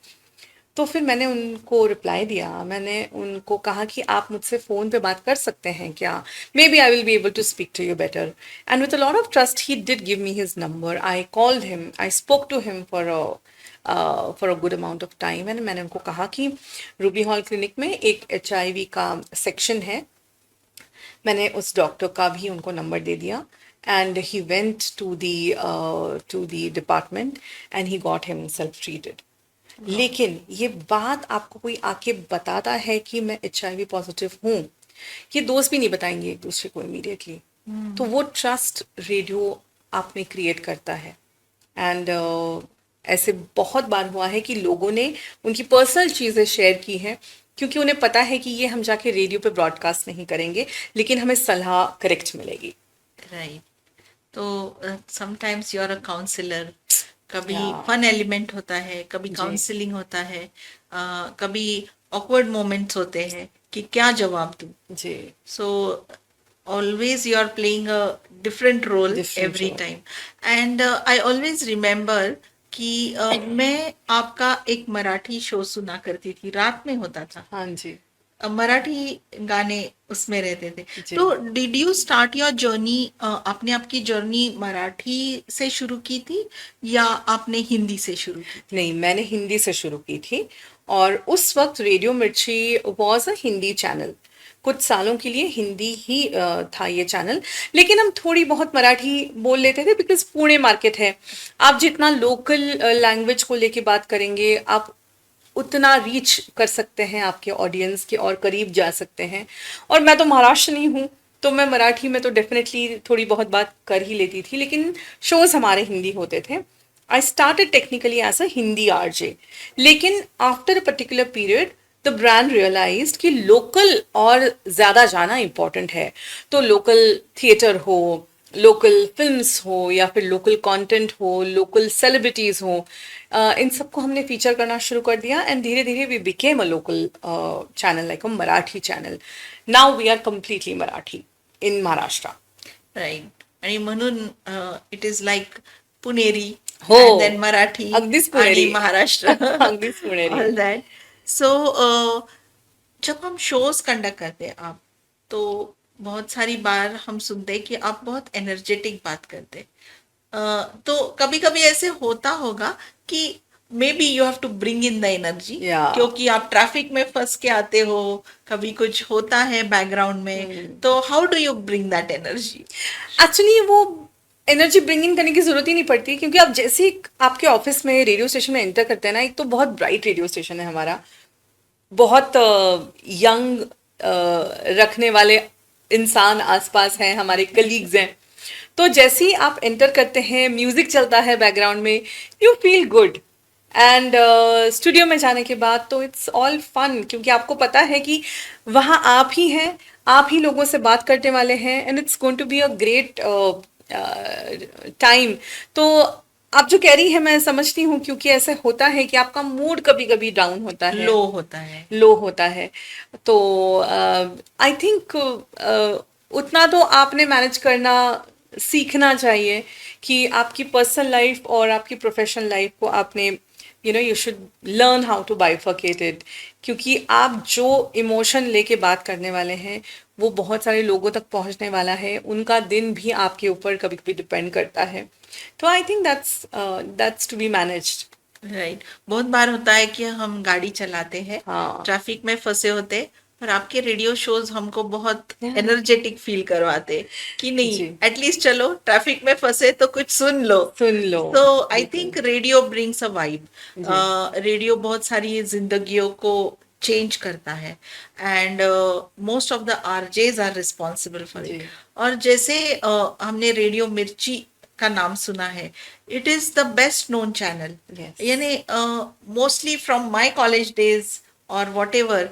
तो फिर मैंने उनको रिप्लाई दिया, मैंने उनको कहा कि आप मुझसे फ़ोन पे बात कर सकते हैं क्या, maybe I will be able to speak to you better. And with a lot of trust he did give me his number, I called him, I spoke to him for a good amount of time. And मैंने उनको कहा कि Ruby hall clinic में एक HIV का section है। मैंने उस डॉक्टर का भी उनको नंबर दे दिया, and he went to the department and he got himself treated. लेकिन ये बात आपको कोई आके बताता है कि मैं HIV पॉजिटिव हूँ, ये दोस्त भी नहीं बताएंगे एक दूसरे को इमीडिएटली। तो वो ट्रस्ट रेडियो आप में क्रिएट करता है। एंड ऐसे बहुत बार हुआ है कि लोगों ने उनकी पर्सनल चीज़ें शेयर की हैं, क्योंकि उन्हें पता है कि ये हम जाके रेडियो पे ब्रॉडकास्ट नहीं करेंगे, लेकिन हमें सलाह करेक्ट मिलेगी। राइट। तो sometimes you are a counsellor, कभी या फन एलिमेंट होता है, कभी जी काउंसलिंग होता है, कभी ऑकवर्ड मोमेंट्स होते हैं कि क्या जवाब दूं। जी। So always you are playing a different role different every role. time, and I always remember कि मैं आपका एक मराठी शो सुना करती थी, रात में होता था, हाँ जी मराठी गाने उसमें रहते थे। जी। तो did you start your journey, आपने आपकी जर्नी मराठी से शुरू की थी या आपने हिंदी से शुरू की थी? नहीं, मैंने हिंदी से शुरू की थी, और उस वक्त radio Mirchi was a Hindi channel. कुछ सालों के लिए हिंदी ही था ये चैनल, लेकिन हम थोड़ी बहुत मराठी बोल लेते थे बिकॉज पुणे मार्केट है। आप जितना लोकल लैंग्वेज को लेके बात करेंगे, आप उतना रीच कर सकते हैं आपके ऑडियंस के, और करीब जा सकते हैं। और मैं तो महाराष्ट्रनी हूँ, तो मैं मराठी में तो डेफिनेटली थोड़ी बहुत बात कर ही लेती थी, लेकिन शोज हमारे हिंदी होते थे। I started technically as a Hindi RJ, लेकिन after a particular period the brand realised कि लोकल और ज़्यादा जाना इम्पोर्टेंट है। तो लोकल थिएटर हो, लोकल फिल्म्स हो, या फिर लोकल कंटेंट हो, लोकल सेलिब्रिटीज़ हो, इन सबको हमने फीचर करना शुरू कर दिया, एंड धीरे धीरे we became a local channel, like a Marathi channel. Now we are completely Marathi in Maharashtra. Right. आणि म्हणून इट इज लाईक पुणेरी हो, अँड देन मराठी अगदीच आणि पुणेरी. महाराष्ट्र. अगदीच पुणेरी. All that. सो जब हम शोज कंडक्ट करते हैं आप, तो बहुत सारी बार हम सुनते हैं कि आप बहुत एनर्जेटिक बात करते हैं. तो कभी कभी ऐसे होता होगा कि may be you have to bring in the energy, या क्योंकि आप ट्रैफिक में फंस के आते हो, कभी कुछ होता है बैकग्राउंड में, तो how do you bring that energy? Actually वो एनर्जी ब्रिंग इन करने की जरूरत ही नहीं पड़ती, क्योंकि आप जैसे ही आपके ऑफिस में रेडियो स्टेशन में एंटर करते हैं ना, एक तो बहुत ब्राइट रेडियो स्टेशन है हमारा, बहुत यंग रखने वाले इंसान आसपास हैं, हमारे कलीग्स हैं. तो जैसे ही आप एंटर करते हैं, म्यूजिक चलता है बैकग्राउंड में, you feel good. And studio में जाने के बाद तो इट्स ऑल फन, क्योंकि आपको पता है कि वहाँ आप ही हैं, आप ही लोगों से बात करने वाले हैं, and it's going to be a great time. तो आप जो कह रही है मैं समझती हूँ, क्योंकि ऐसे होता है कि आपका मूड कभी कभी डाउन होता है, लो होता है. लो होता है. तो आई थिंक उतना तो आपने मैनेज करना सीखना चाहिए कि आपकी पर्सनल लाइफ और आपकी प्रोफेशनल लाइफ को आपने you should learn how to bifurcate it, क्योंकि आप जो इमोशन लेके बात करने वाले हैं वो बहुत सारे लोगों तक पहुंचने वाला है, उनका दिन भी आपके ऊपर कभी कभी डिपेंड करता है. तो I think that's to be managed. Right. बहुत बार होता है कि हम गाड़ी चलाते हैं, हाँ. ट्रैफिक में फंसे होते हैं, पर आपके रेडियो शोज हमको बहुत एनर्जेटिक फील करवाते हैं कि नहीं, जी, एटलीस्ट चलो ट्रैफिक में फंसे तो कुछ सुन लो. सुन लो. तो आई बिल्कुल. Think radio brings a vibe. जी. रेडियो बहुत सारी जिंदगियों को चेंज करता है, and most of the RJs are responsible for जी. इट. और जैसे हमने रेडियो मिर्ची का नाम सुना है, it is the best known channel. Yes. यानी mostly from my college days और वॉट एवर,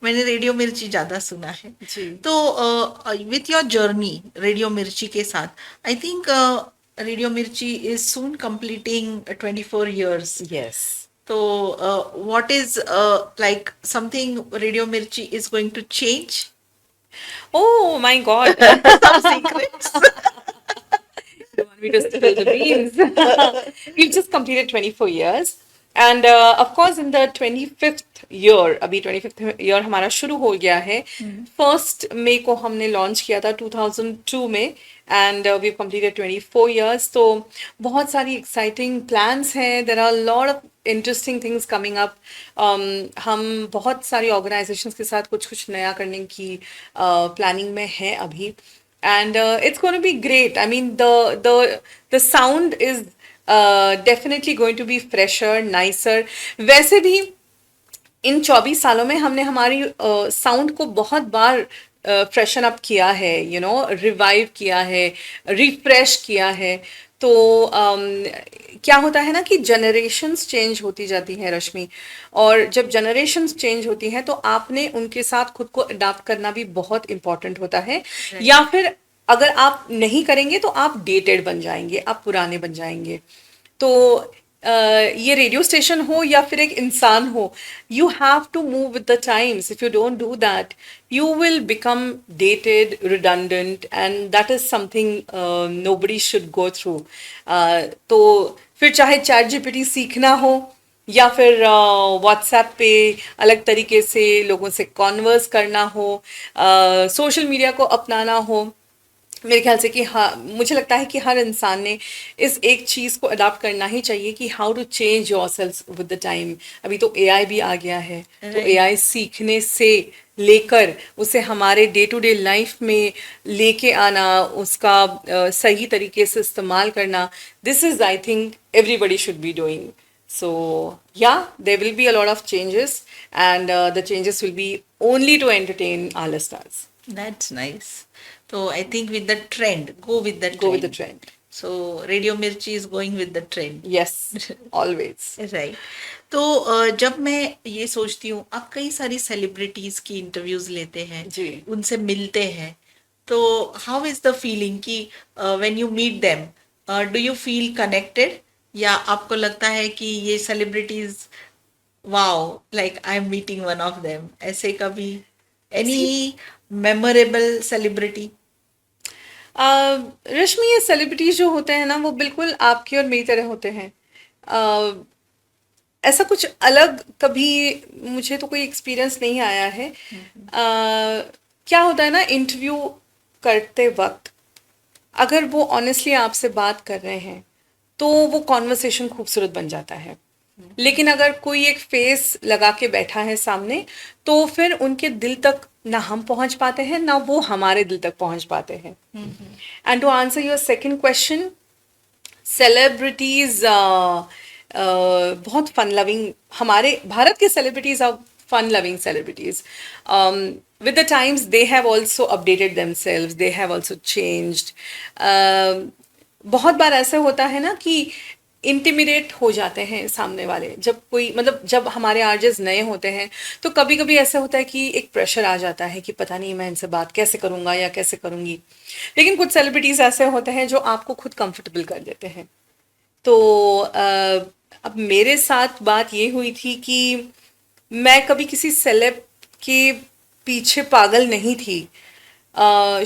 मैंने रेडियो मिर्ची ज्यादा सुना है. जी. तो विथ योर जर्नी रेडियो मिर्ची के साथ, आई थिंक रेडियो मिर्ची is soon completing 24 years. Yes. तो what is like something Radio Mirchi is going to change? Oh my God. Some secrets. You want me to spill the beans? We've just completed 24 years. And of course, in the 25th year, अभी 25th year हमारा शुरू हो गया है. 1st May को हमने launch किया था 2002 में, एंड वी completed 24 years. तो बहुत सारी एक्साइटिंग प्लान्स हैं. There are lot of interesting things coming up. हम बहुत सारी ऑर्गेनाइजेशंस के साथ कुछ कुछ नया करने की प्लानिंग में है अभी. And it's going to be great. I mean, the sound is definitely going to be fresher, nicer. वैसे भी इन 24 सालों में हमने हमारी साउंड को बहुत बार फ्रेशन अप किया है, रिवाइव किया है, रिफ्रेश किया है. तो क्या होता है ना कि जनरेशन्स चेंज होती जाती हैं रश्मि, और जब जनरेशन्स चेंज होती हैं तो आपने उनके साथ खुद को अडाप्ट करना भी बहुत इम्पोर्टेंट होता है. या फिर अगर आप नहीं करेंगे तो आप डेटेड बन जाएंगे, आप पुराने बन जाएंगे. तो ये रेडियो स्टेशन हो या फिर एक इंसान हो, you have to move with the times. If you don't do that, you will become dated, redundant, and that is something nobody should go through. तो फिर चाहे चैट जीपीटी सीखना हो या फिर व्हाट्सएप पे अलग तरीके से लोगों से कॉन्वर्स करना हो, सोशल मीडिया को अपनाना हो, मेरे ख्याल से कि हाँ, मुझे लगता है कि हर इंसान ने इस एक चीज़ को अडॉप्ट करना ही चाहिए कि how to change yourself with the time. अभी तो एआई भी आ गया है, तो एआई सीखने से लेकर उसे हमारे डे टू डे लाइफ में लेके आना, उसका सही तरीके से इस्तेमाल करना, this is I think everybody should be doing. So yeah, there will be a lot of changes, and the changes will be only to entertain our listeners. That's nice. So I think with the trend, go with the trend. Go with the trend. So Radio Mirchi is going with the trend. Yes, always. Right. तो जब मैं ये सोचती हूँ, आप कई सारी celebrities की इंटरव्यूज लेते हैं, जी। उनसे मिलते हैं, तो हाउ इज द फीलिंग कि when you meet them, do you feel connected, या आपको लगता है कि ये celebrities, wow, like I am meeting one of them, ऐसे कभी एनी सी मेमोरेबल सेलिब्रिटी? रश्मि, ये सेलिब्रिटीज जो होते हैं ना वो बिल्कुल आपकी और मेरी तरह होते हैं। अ, ऐसा कुछ अलग कभी मुझे तो कोई एक्सपीरियंस नहीं आया है। क्या होता है ना, इंटरव्यू करते वक्त अगर वो ऑनेस्टली आपसे बात कर रहे हैं तो वो कॉन्वर्सेशन खूबसूरत बन जाता है। लेकिन अगर कोई एक फेस लगा के बैठा है सामने तो फिर उनके दिल तक ना हम पहुंच पाते हैं ना वो हमारे दिल तक पहुंच पाते हैं। And to answer your second question, celebrities बहुत फन लविंग, हमारे भारत के celebrities are fun loving celebrities. with the times they have also updated themselves, they have also changed. बहुत बार ऐसे होता है ना कि इंटिमिडेट हो जाते हैं सामने वाले, जब कोई मतलब जब हमारे आरजेस नए होते हैं तो कभी कभी ऐसा होता है कि एक प्रेशर आ जाता है कि पता नहीं मैं इनसे बात कैसे करूंगा या कैसे करूंगी। लेकिन कुछ सेलिब्रिटीज ऐसे होते हैं जो आपको खुद कंफर्टेबल कर देते हैं। तो अब मेरे साथ बात ये हुई थी कि मैं कभी किसी सेलेब के पीछे पागल नहीं थी।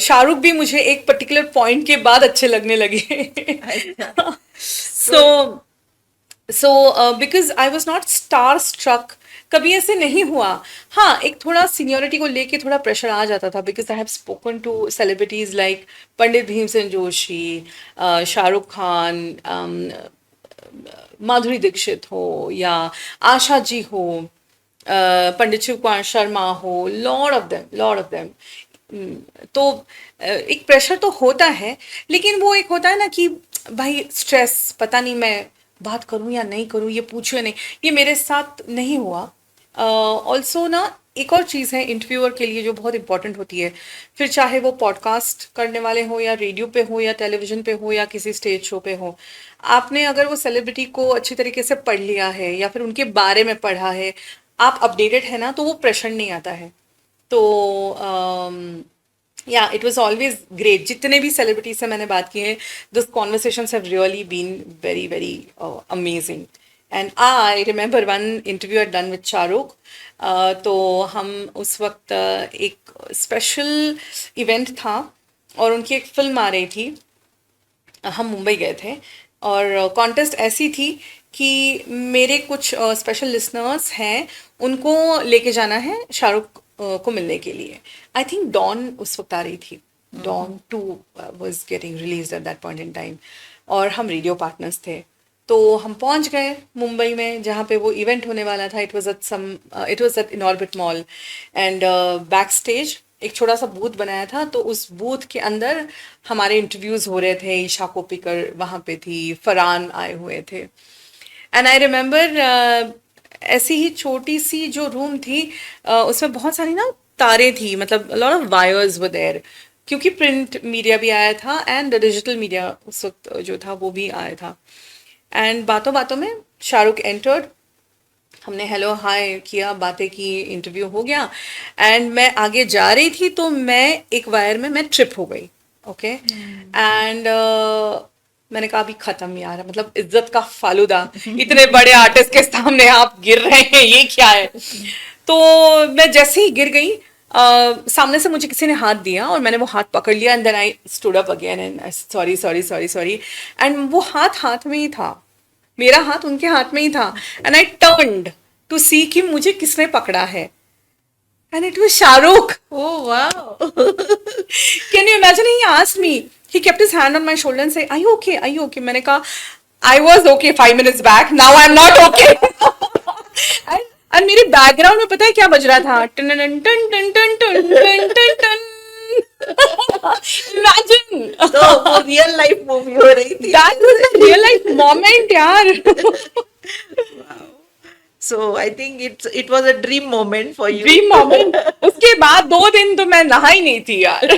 शाहरुख भी मुझे एक पर्टिकुलर पॉइंट के बाद अच्छे लगने लगे। अच्छा। So so because I was not star struck, कभी ऐसे नहीं हुआ। हाँ, एक थोड़ा सीनियरिटी को लेके थोड़ा प्रेशर आ जाता था because I have spoken to celebrities like Pandit Bhimsen Joshi, Shahrukh Khan, Madhuri Dixit हो या आशा जी हो, पंडित शिव कुमार शर्मा हो, लॉर्ड ऑफ देम। तो एक प्रेशर तो होता है, लेकिन वो एक होता है ना कि भाई स्ट्रेस, पता नहीं मैं बात करूं या नहीं करूं, ये पूछूं या नहीं, ये मेरे साथ नहीं हुआ। ऑल्सो ना एक और चीज़ है इंटरव्यूअर के लिए जो बहुत इंपॉर्टेंट होती है, फिर चाहे वो पॉडकास्ट करने वाले हो या रेडियो पे हो या टेलीविजन पे हो या किसी स्टेज शो पे हो, आपने अगर वो सेलिब्रिटी को अच्छी तरीके से पढ़ लिया है या फिर उनके बारे में पढ़ा है, आप अपडेटेड है ना, तो वो प्रेशर नहीं आता है। तो या इट वॉज ऑलवेज ग्रेट। जितने भी सेलिब्रिटी से मैंने बात की है, this conversations have really been very very amazing. And I remember one interview I done with Shahrukh. तो हम उस वक्त एक स्पेशल इवेंट था और उनकी एक फिल्म आ रही थी, हम मुंबई गए थे और कॉन्टेस्ट ऐसी थी कि मेरे कुछ स्पेशल लिसनर्स हैं, उनको लेके जाना है शाहरुख को मिलने के लिए। आई थिंक डॉन उस वक्त आ रही थी, Don 2 was getting release at that point in time, और हम रेडियो पार्टनर्स थे। तो हम पहुंच गए मुंबई में जहाँ पे वो इवेंट होने वाला था। It was at Inorbit mall and back stage एक छोटा सा बूथ बनाया था, तो उस बूथ के अंदर हमारे इंटरव्यूज हो रहे थे। ईशा कोपिकर वहाँ पे थी, फरहान आए हुए थे। एंड आई रिमेंबर ऐसी ही छोटी सी जो रूम थी, उसमें बहुत सारी ना तारे थी, मतलब lot of wires were there, क्योंकि प्रिंट मीडिया भी आया था एंड डिजिटल मीडिया उस वक्त जो था वो भी आया था। एंड बातों बातों में शाहरुख एंटर्ड, हमने हेलो हाय किया, बातें की, इंटरव्यू हो गया एंड मैं आगे जा रही थी तो मैं एक वायर में मैं ट्रिप हो गई। ओके एंड मैंने कहा अभी खत्म यार, मतलब इज्जत का फालूदा, इतने बड़े आर्टिस्ट के सामने आप गिर रहे हैं, ये क्या है। तो मैं जैसे ही गिर गई, सामने से मुझे किसी ने हाथ दिया और मैंने वो हाथ पकड़ लिया and then I stood up again and sorry sorry sorry sorry. And वो हाथ में ही था, मेरा हाथ उनके हाथ में ही था एंड आई टर्न्ड टू सी कि मुझे किसने पकड़ा है and it was Shahrukh. Oh wow. Can you imagine, he asked me, he kept his hand on my shoulder and say, are you okay, are you okay? मैंने कहा I was okay 5 minutes back, now I'm not okay. and मेरे background में पता है क्या बज रहा था, टन टन टन टन टन टन टन टन। Imagine, तो वो रियल लाइफ मूवी हो रही थी। that was a real life moment यार। So I think it was a dream moment for you. Dream moment. उसके बाद 2 दिन तो मैं नहा ही नहीं थी यार।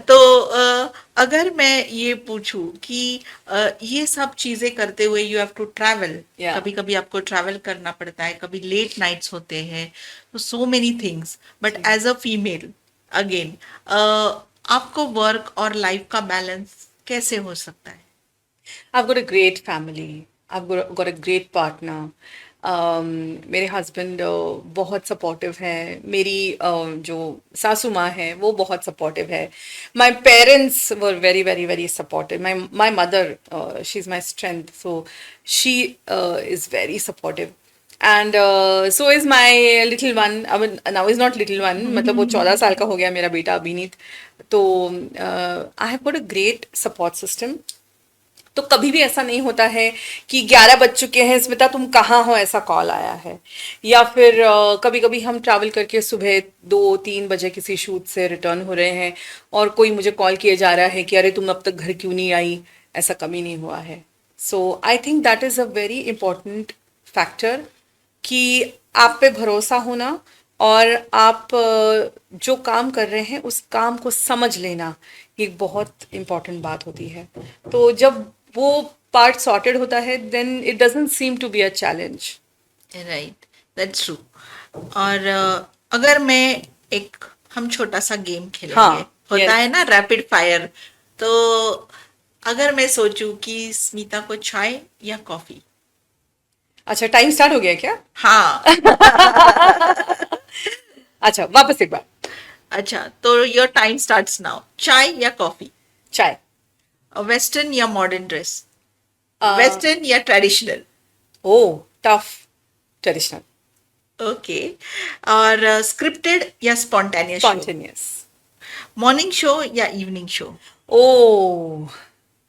तो अगर मैं ये पूछूं कि ये सब चीजें करते हुए you have to travel, Yeah. कभी कभी आपको ट्रैवल करना पड़ता है, कभी लेट नाइट्स होते हैं, तो सो मेनी थिंग्स, बट जी। एज अ फीमेल अगेन आपको वर्क और लाइफ का बैलेंस कैसे हो सकता है? I've got a great family. I've got a great partner. मेरे हस्बैंड बहुत सपोर्टिव हैं, मेरी जो सासू माँ है वो बहुत सपोर्टिव है, my parents were very very very supportive, my mother she is my strength, so she is very supportive and so is my little one, I mean now is not little one, मतलब वो 14 साल का हो गया मेरा बेटा अभिनीत। तो I have got a great support system. तो कभी भी ऐसा नहीं होता है कि 11 बज चुके हैं स्मिता तुम कहाँ हो ऐसा कॉल आया है, या फिर कभी कभी हम ट्रैवल करके सुबह 2-3 बजे किसी शूट से रिटर्न हो रहे हैं और कोई मुझे कॉल किए जा रहा है कि अरे तुम अब तक घर क्यों नहीं आई, ऐसा कभी नहीं हुआ है। So I think that is a very important factor कि आप पे भरोसा होना और आप जो काम कर रहे हैं उस काम को समझ लेना, ये एक बहुत इम्पोर्टेंट बात होती है। तो जब वो पार्ट सॉर्टेड होता है then it doesn't seem to be a challenge. Right, that's true. और अगर मैं एक हम छोटा सा गेम खेलेंगे, हाँ। होता है यस। ना रैपिड फायर, तो अगर मैं सोचूं कि स्मिता को चाय या कॉफी? अच्छा, टाइम स्टार्ट हो गया क्या? हाँ। अच्छा, वापस एक बार। अच्छा, तो योर टाइम स्टार्ट्स नाउ। चाय या कॉफी? चाय। वेस्टर्न या मॉडर्न ड्रेस? वेस्टर्न या ट्रेडिशनल? ओ, टफ। ट्रेडिशनल। ओके। और स्क्रिप्टेड या spontaneous show? Spontaneous. Morning show या इवनिंग शो? ओ,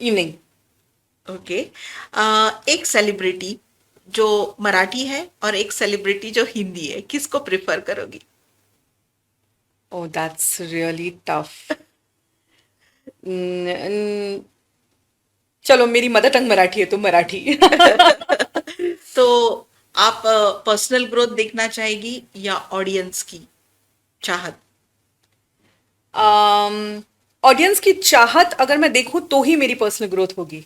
इवनिंग। ओके। एक सेलिब्रिटी जो मराठी है और एक सेलिब्रिटी जो हिंदी है, किसको प्रिफर करोगी? ओ, दैट्स रियली टफ। चलो, मेरी मदर टंग मराठी है तो मराठी। तो आप पर्सनल ग्रोथ देखना चाहेगी या ऑडियंस की चाहत? ऑडियंस की चाहत अगर मैं देखूं तो ही मेरी पर्सनल ग्रोथ होगी,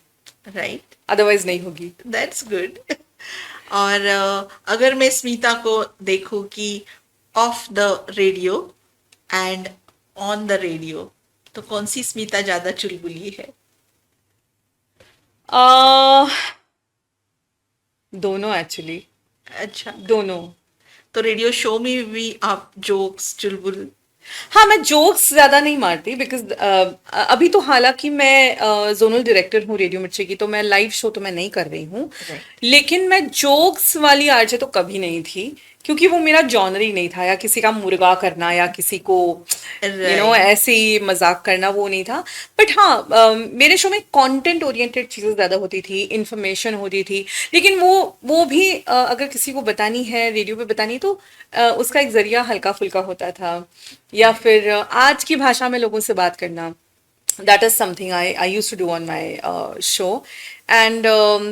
राइट, अदरवाइज नहीं होगी। That's good. और अगर मैं स्मिता को देखूं कि of the radio and on the radio, तो कौन सी स्मिता ज्यादा चुलबुली है? uh, दोनों एक्चुअली। अच्छा, दोनों। तो रेडियो शो में भी आप जोक्स चुलबुल? हाँ, मैं जोक्स ज्यादा नहीं मारती बिकॉज अभी तो हालांकि मैं जोनल डायरेक्टर हूँ रेडियो मिर्ची की, तो मैं लाइव शो तो मैं नहीं कर रही हूँ। राइट, लेकिन मैं जोक्स वाली आरजे तो कभी नहीं थी, क्योंकि वो मेरा जॉनर ही नहीं था, या किसी का मुर्गा करना या किसी को राइट, ऐसे ही मजाक करना वो नहीं था। बट हाँ, मेरे शो में कंटेंट ओरिएंटेड चीज़ें ज़्यादा होती थी, इंफॉर्मेशन होती थी। लेकिन वो भी अगर किसी को बतानी है रेडियो पे बतानी है, तो उसका एक जरिया हल्का फुल्का होता था, या फिर आज की भाषा में लोगों से बात करना। That is something I use to do on my show. And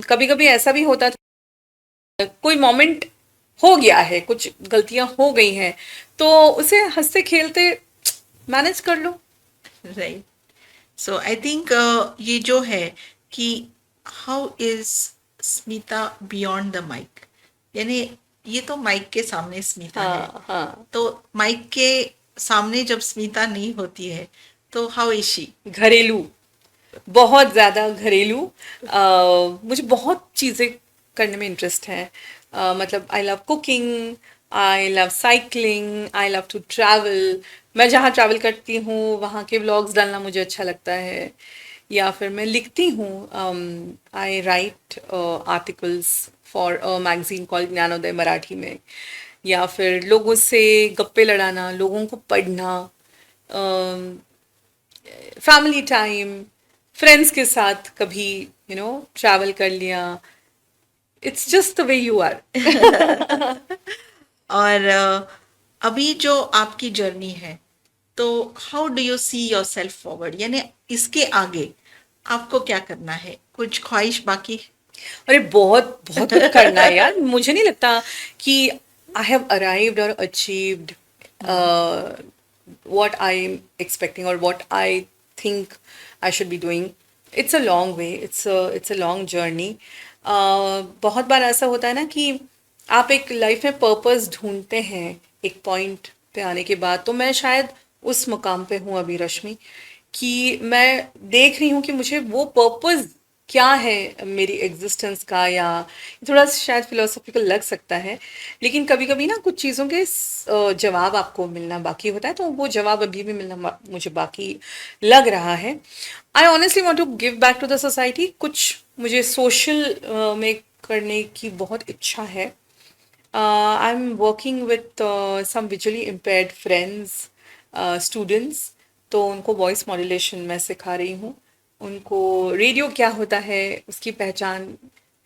कभी कभी ऐसा भी होता था, कोई मोमेंट हो गया है, कुछ गलतियां हो गई हैं, तो उसे हंसते खेलते मैनेज कर लो। राइट। सो आई थिंक ये जो है कि how is Smita beyond the mic, यानी ये तो माइक के सामने स्मिता है, हाँ, हाँ। तो माइक के सामने जब स्मिता नहीं होती है तो हाउ इज शी? घरेलू, बहुत ज़्यादा घरेलू। मुझे बहुत चीज़ें करने में इंटरेस्ट है। मतलब I love cooking, I love cycling, I love to travel. मैं जहाँ ट्रैवल करती हूँ वहाँ के व्लॉग्स डालना मुझे अच्छा लगता है, या फिर मैं लिखती हूँ। I write articles for a magazine called Gyanodaya Marathi में, या फिर लोगों से गप्पे लड़ाना, लोगों को पढ़ना, फैमिली टाइम, फ्रेंड्स के साथ कभी ट्रैवल कर लिया। It's just the way you are. और अभी जो आपकी जर्नी है, तो how do you see yourself forward, यानी इसके आगे आपको क्या करना है? कुछ ख्वाहिश बाकी है? अरे, बहुत बहुत कुछ करना है यार। मुझे नहीं लगता कि आई हैव अराइव्ड और achieved what I am expecting और what I think I should be doing. It's a long way, it's a long journey. बहुत बार ऐसा होता है ना कि आप एक लाइफ में पर्पस ढूंढते हैं एक पॉइंट पे आने के बाद, तो मैं शायद उस मुकाम पे हूँ अभी रश्मि, कि मैं देख रही हूँ कि मुझे वो पर्पस क्या है मेरी एग्जिस्टेंस का, या थोड़ा सा शायद फिलोसॉफिकल लग सकता है, लेकिन कभी कभी ना कुछ चीज़ों के जवाब आपको मिलना बाकी होता है, तो वो जवाब अभी भी मिलना मुझे बाकी लग रहा है. I honestly want to give back to the society. कुछ मुझे सोशल में करने की बहुत इच्छा है. I'm working with some visually impaired friends, students. तो उनको वॉइस मॉड्यूलेशन मैं सिखा रही हूँ, उनको रेडियो क्या होता है उसकी पहचान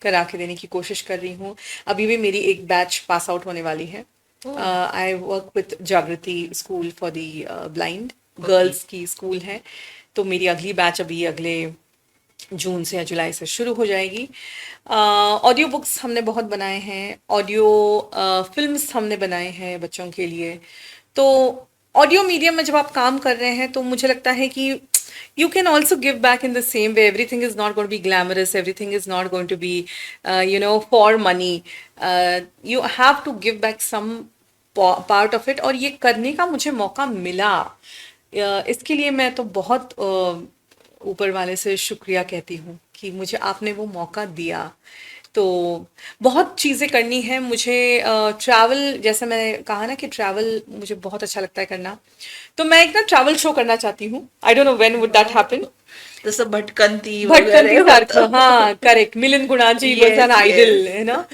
करा के देने की कोशिश कर रही हूँ. अभी भी मेरी एक बैच पास आउट होने वाली है. आई वर्क विथ जागृति school for the blind girls की स्कूल है, तो मेरी अगली बैच अभी अगले जून से या जुलाई से शुरू हो जाएगी. ऑडियो बुक्स हमने बहुत बनाए हैं, ऑडियो फिल्म्स हमने बनाए हैं बच्चों के लिए. तो ऑडियो मीडियम में जब आप काम कर रहे हैं तो मुझे लगता है कि you can also give back in the same way. Everything is not going to be glamorous, everything is not going to be for money. You have to give back some part of it, और ये करने का मुझे मौका मिला. इसके लिए मैं तो बहुत ऊपर वाले से शुक्रिया कहती हूँ कि मुझे आपने वो मौका दिया. तो बहुत चीज़ें करनी है मुझे. ट्रैवल, जैसे मैंने कहा ना कि ट्रैवल मुझे बहुत अच्छा लगता है करना, तो मैं एक ना ट्रैवल शो करना चाहती हूँ. I don't know when would that happen. जैसे भटकंती भटकंती वगैरह सारखं, हाँ करेक्ट. मिलिंद गुणा जी वाज एन आइडल, है ना.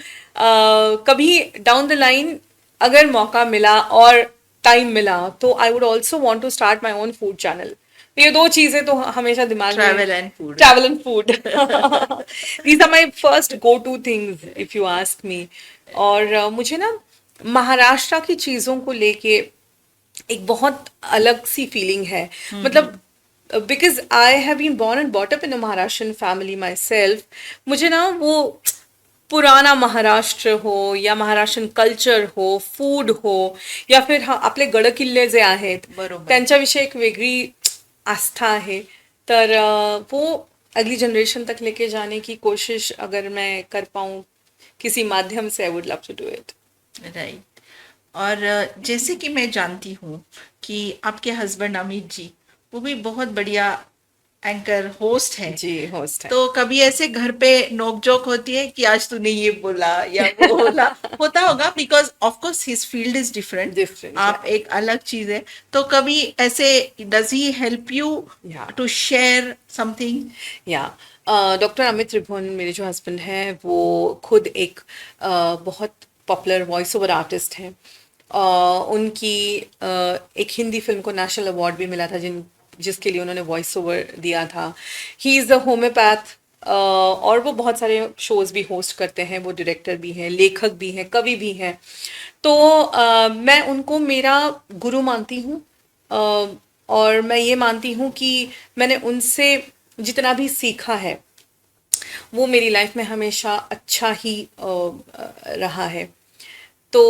कभी डाउन द लाइन अगर मौका मिला और टाइम मिला तो I would also want to start my own food channel. ये दो चीजें तो हमेशा दिमाग में. Travel and food. Travel and food, these are my first go to things if you ask me. और मुझे ना महाराष्ट्र की चीज़ों को लेके एक बहुत अलग सी फीलिंग है. मतलब because I have been born and bought up in a Maharashtrian family myself. मुझे ना वो पुराना महाराष्ट्र हो या महाराष्ट्रन कल्चर हो, फूड हो, या फिर हा आपले गड किल्ले जे आहेत बरोबर. त्यांच्याविषयी एक वेगळी आस्था है. तर वो अगली जनरेशन तक लेके जाने की कोशिश अगर मैं कर पाऊँ किसी माध्यम से, I would love to do it. Right. और जैसे कि मैं जानती हूँ कि आपके हस्बैंड अमित जी वो भी बहुत बढ़िया एंकर होस्ट है. जी, होस्ट है. तो कभी ऐसे घर पे नोकझोंक होती है कि आज तूने ये बोला या वो बोला? होता होगा, because of course his field is different. Different, आप एक अलग चीज है. तो कभी ऐसे does he help you Yeah. To share something? या डॉक्टर अमित त्रिभुवन मेरे जो हस्बैंड हैं वो खुद एक बहुत पॉपुलर वॉइस ओवर आर्टिस्ट हैं. उनकी एक हिंदी फिल्म को नेशनल अवार्ड भी मिला था जिसके लिए उन्होंने वॉइस ओवर दिया था. ही इज़ द होम्योपैथ, और वो बहुत सारे शोज़ भी होस्ट करते हैं. वो डायरेक्टर भी हैं, लेखक भी हैं, कवि भी हैं. तो मैं उनको मेरा गुरु मानती हूँ, और मैं ये मानती हूँ कि मैंने उनसे जितना भी सीखा है वो मेरी लाइफ में हमेशा अच्छा ही रहा है. तो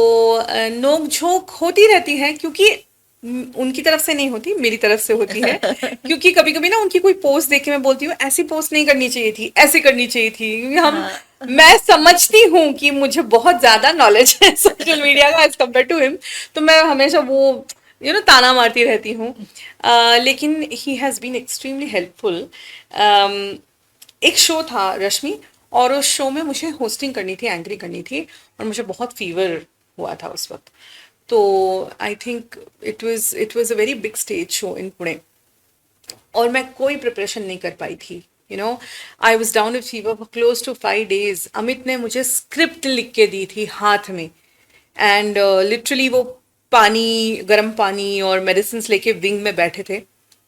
नोक झोंक होती रहती है, क्योंकि उनकी तरफ से नहीं होती, मेरी तरफ से होती है. क्योंकि कभी कभी ना उनकी कोई पोस्ट देख के मैं बोलती हूँ ऐसी पोस्ट नहीं करनी चाहिए थी, ऐसे करनी चाहिए थी. क्योंकि मैं समझती हूँ कि मुझे बहुत ज्यादा नॉलेज है सोशल मीडिया का एज कम्पेयर टू हिम, तो मैं हमेशा वो ताना मारती रहती हूँ. लेकिन he has been extremely helpful. एक शो था रश्मि, और उस शो में मुझे होस्टिंग करनी थी, एंकरिंग करनी थी, और मुझे बहुत फीवर हुआ था उस वक्त. तो I think it was a very big stage show in Pune, और मैं कोई प्रिपरेशन नहीं कर पाई थी. I was down with fever for close to 5 days. Amit ने मुझे स्क्रिप्ट लिख के दी थी हाथ में, एंड लिटरली वो पानी, गर्म पानी और मेडिसिन लेके विंग में बैठे थे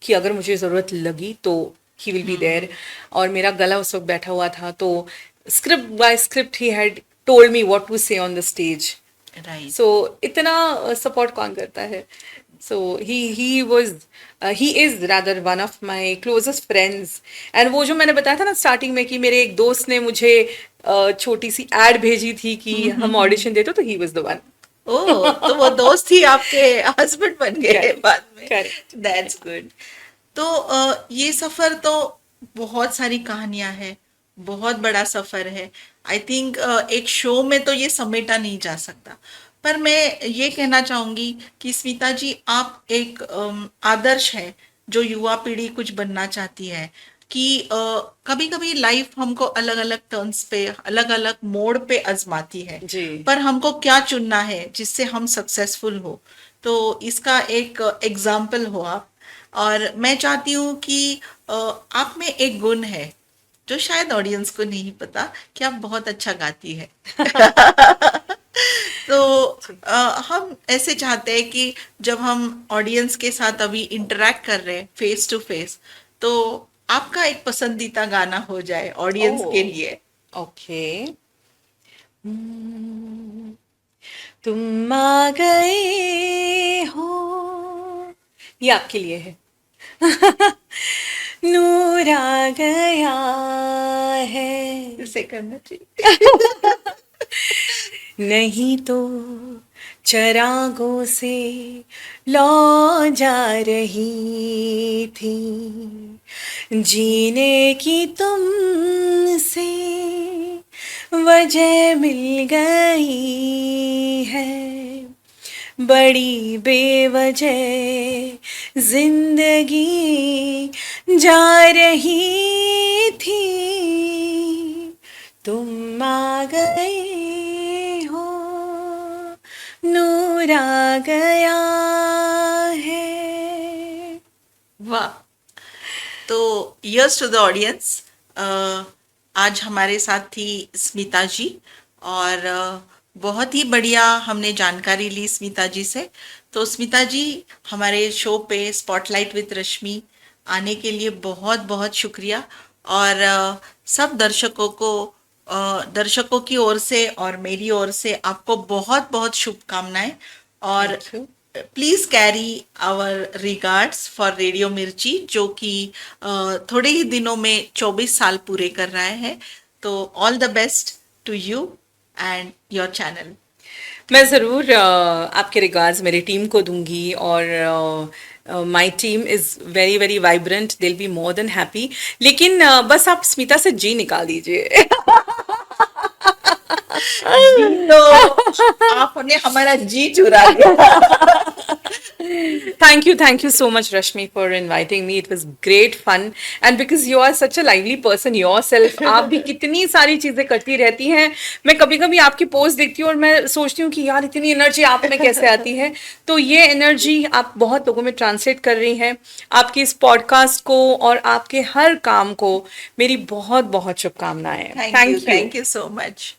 कि अगर मुझे ज़रूरत लगी तो ही विल बी देयर. और मेरा गला उस वक्त बैठा हुआ था, तो script by script he had told me what to say on the stage. Right. So इतना सपोर्ट कौन करता है. So he is rather one of my closest friends. And वो जो मैंने बताया था ना स्टार्टिंग में कि मेरे एक दोस्त ने मुझे छोटी सी एड भेजी थी कि हम ऑडिशन देते, तो ही वाज द वन. ओह, तो वो दोस्त ही आपके हस्बैंड बन गए Correct. बाद में. Correct. That's good. तो ये सफर तो बहुत सारी कहानियां हैं, बहुत बड़ा सफर है। आई थिंक एक शो में तो ये समेटा नहीं जा सकता। पर मैं ये कहना चाहूंगी कि स्मिता जी, आप एक आदर्श है जो युवा पीढ़ी कुछ बनना चाहती है। कि कभी कभी लाइफ हमको अलग अलग टर्न्स पे, अलग अलग मोड़ पे आजमाती है, जी। पर हमको क्या चुनना है जिससे हम सक्सेसफुल हो। तो इसका एक एग्जाम्पल हो आप। और मैं चाहती हूँ कि आप में एक गुण है जो शायद ऑडियंस को नहीं पता, कि आप बहुत अच्छा गाती है। तो हम ऐसे चाहते हैं कि जब हम ऑडियंस के साथ अभी इंटरेक्ट कर रहे हैं फेस टू फेस, तो आपका एक पसंदीदा गाना हो जाए ऑडियंस के ओह, लिए। ओके। हम्म, तुम आ गए हो, ये आपके लिए है। नूर आ गया है, इसे करना चाहिए। नहीं तो चरागों से लौ जा रही थी, जीने की तुमसे वजह मिल गई है, बड़ी बेवजह जिंदगी जा रही थी, तुम आ गए हो, नूर आ गया है। वाह। तो यस टू द ऑडियंस, आज हमारे साथ थी स्मिता जी। और बहुत ही बढ़िया हमने जानकारी ली स्मिता जी से। तो स्मिता जी, हमारे शो पे स्पॉटलाइट विद रश्मि आने के लिए बहुत बहुत शुक्रिया। और सब दर्शकों को, दर्शकों की ओर से और मेरी ओर से आपको बहुत बहुत शुभकामनाएं। और thank you. Please carry our regards for radio Mirchi, जो कि थोड़े ही दिनों में 24 साल पूरे कर रहा है। तो all the best to you and your channel. मैं ज़रूर आपके रिगार्ड्स मेरी टीम को दूंगी, और my team is very very vibrant, they will be more than happy. लेकिन बस आप स्मिता से जी निकाल दीजिए। जी, तो आपने हमारा जी चुरा लिया। Thank you so much, Rashmi, for inviting me. It was great fun. And because you are such a lively person yourself, आप भी कितनी सारी चीजें करती रहती हैं। मैं कभी कभी आपकी पोस्ट देखती हूँ और मैं सोचती हूँ कि यार इतनी एनर्जी आप में कैसे आती है। तो ये एनर्जी आप बहुत लोगों में ट्रांसलेट कर रही हैं। आपके इस पॉडकास्ट को और आपके हर काम को मेरी बहुत बहुत शुभकामनाएं। Thank you. Thank you so much.